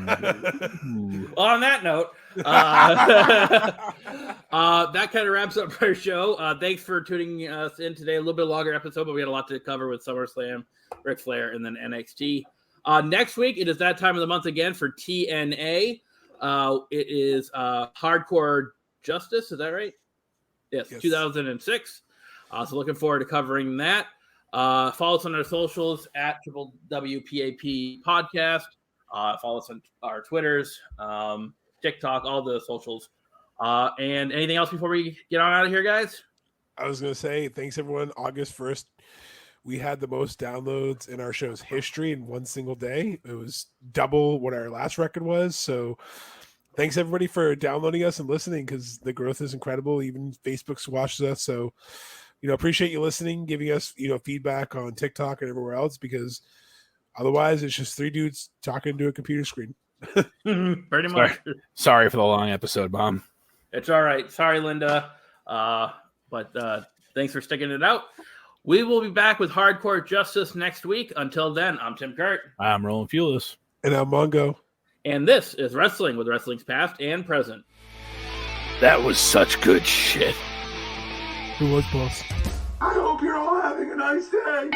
Well, on that note, that kind of wraps up our show. Thanks for tuning us in today. A little bit longer episode, but we had a lot to cover with SummerSlam, Ric Flair, and then NXT. Next week, it is that time of the month again for TNA. It is Hardcore Justice. Is that right? Yes. 2006. So looking forward to covering that. Follow us on our socials at WPAP Podcast. Follow us on our Twitters, TikTok, all the socials. And anything else before we get on out of here, guys? I was going to say, thanks everyone. August 1st, we had the most downloads in our show's history in one single day. It was double what our last record was. So thanks everybody for downloading us and listening, because the growth is incredible. Even Facebook squashes us. So, appreciate you listening, giving us, feedback on TikTok and everywhere else, because otherwise it's just 3 dudes talking to a computer screen. Pretty much. Sorry for the long episode, Mom. It's all right. Sorry, Linda. But thanks for sticking it out. We will be back with Hardcore Justice next week. Until then, I'm Tim Kurt. I'm Roland Fulis. And I'm Mongo. And this is Wrestling with Wrestling's Past and Present. That was such good shit. Who was boss? I hope you're all having a nice day.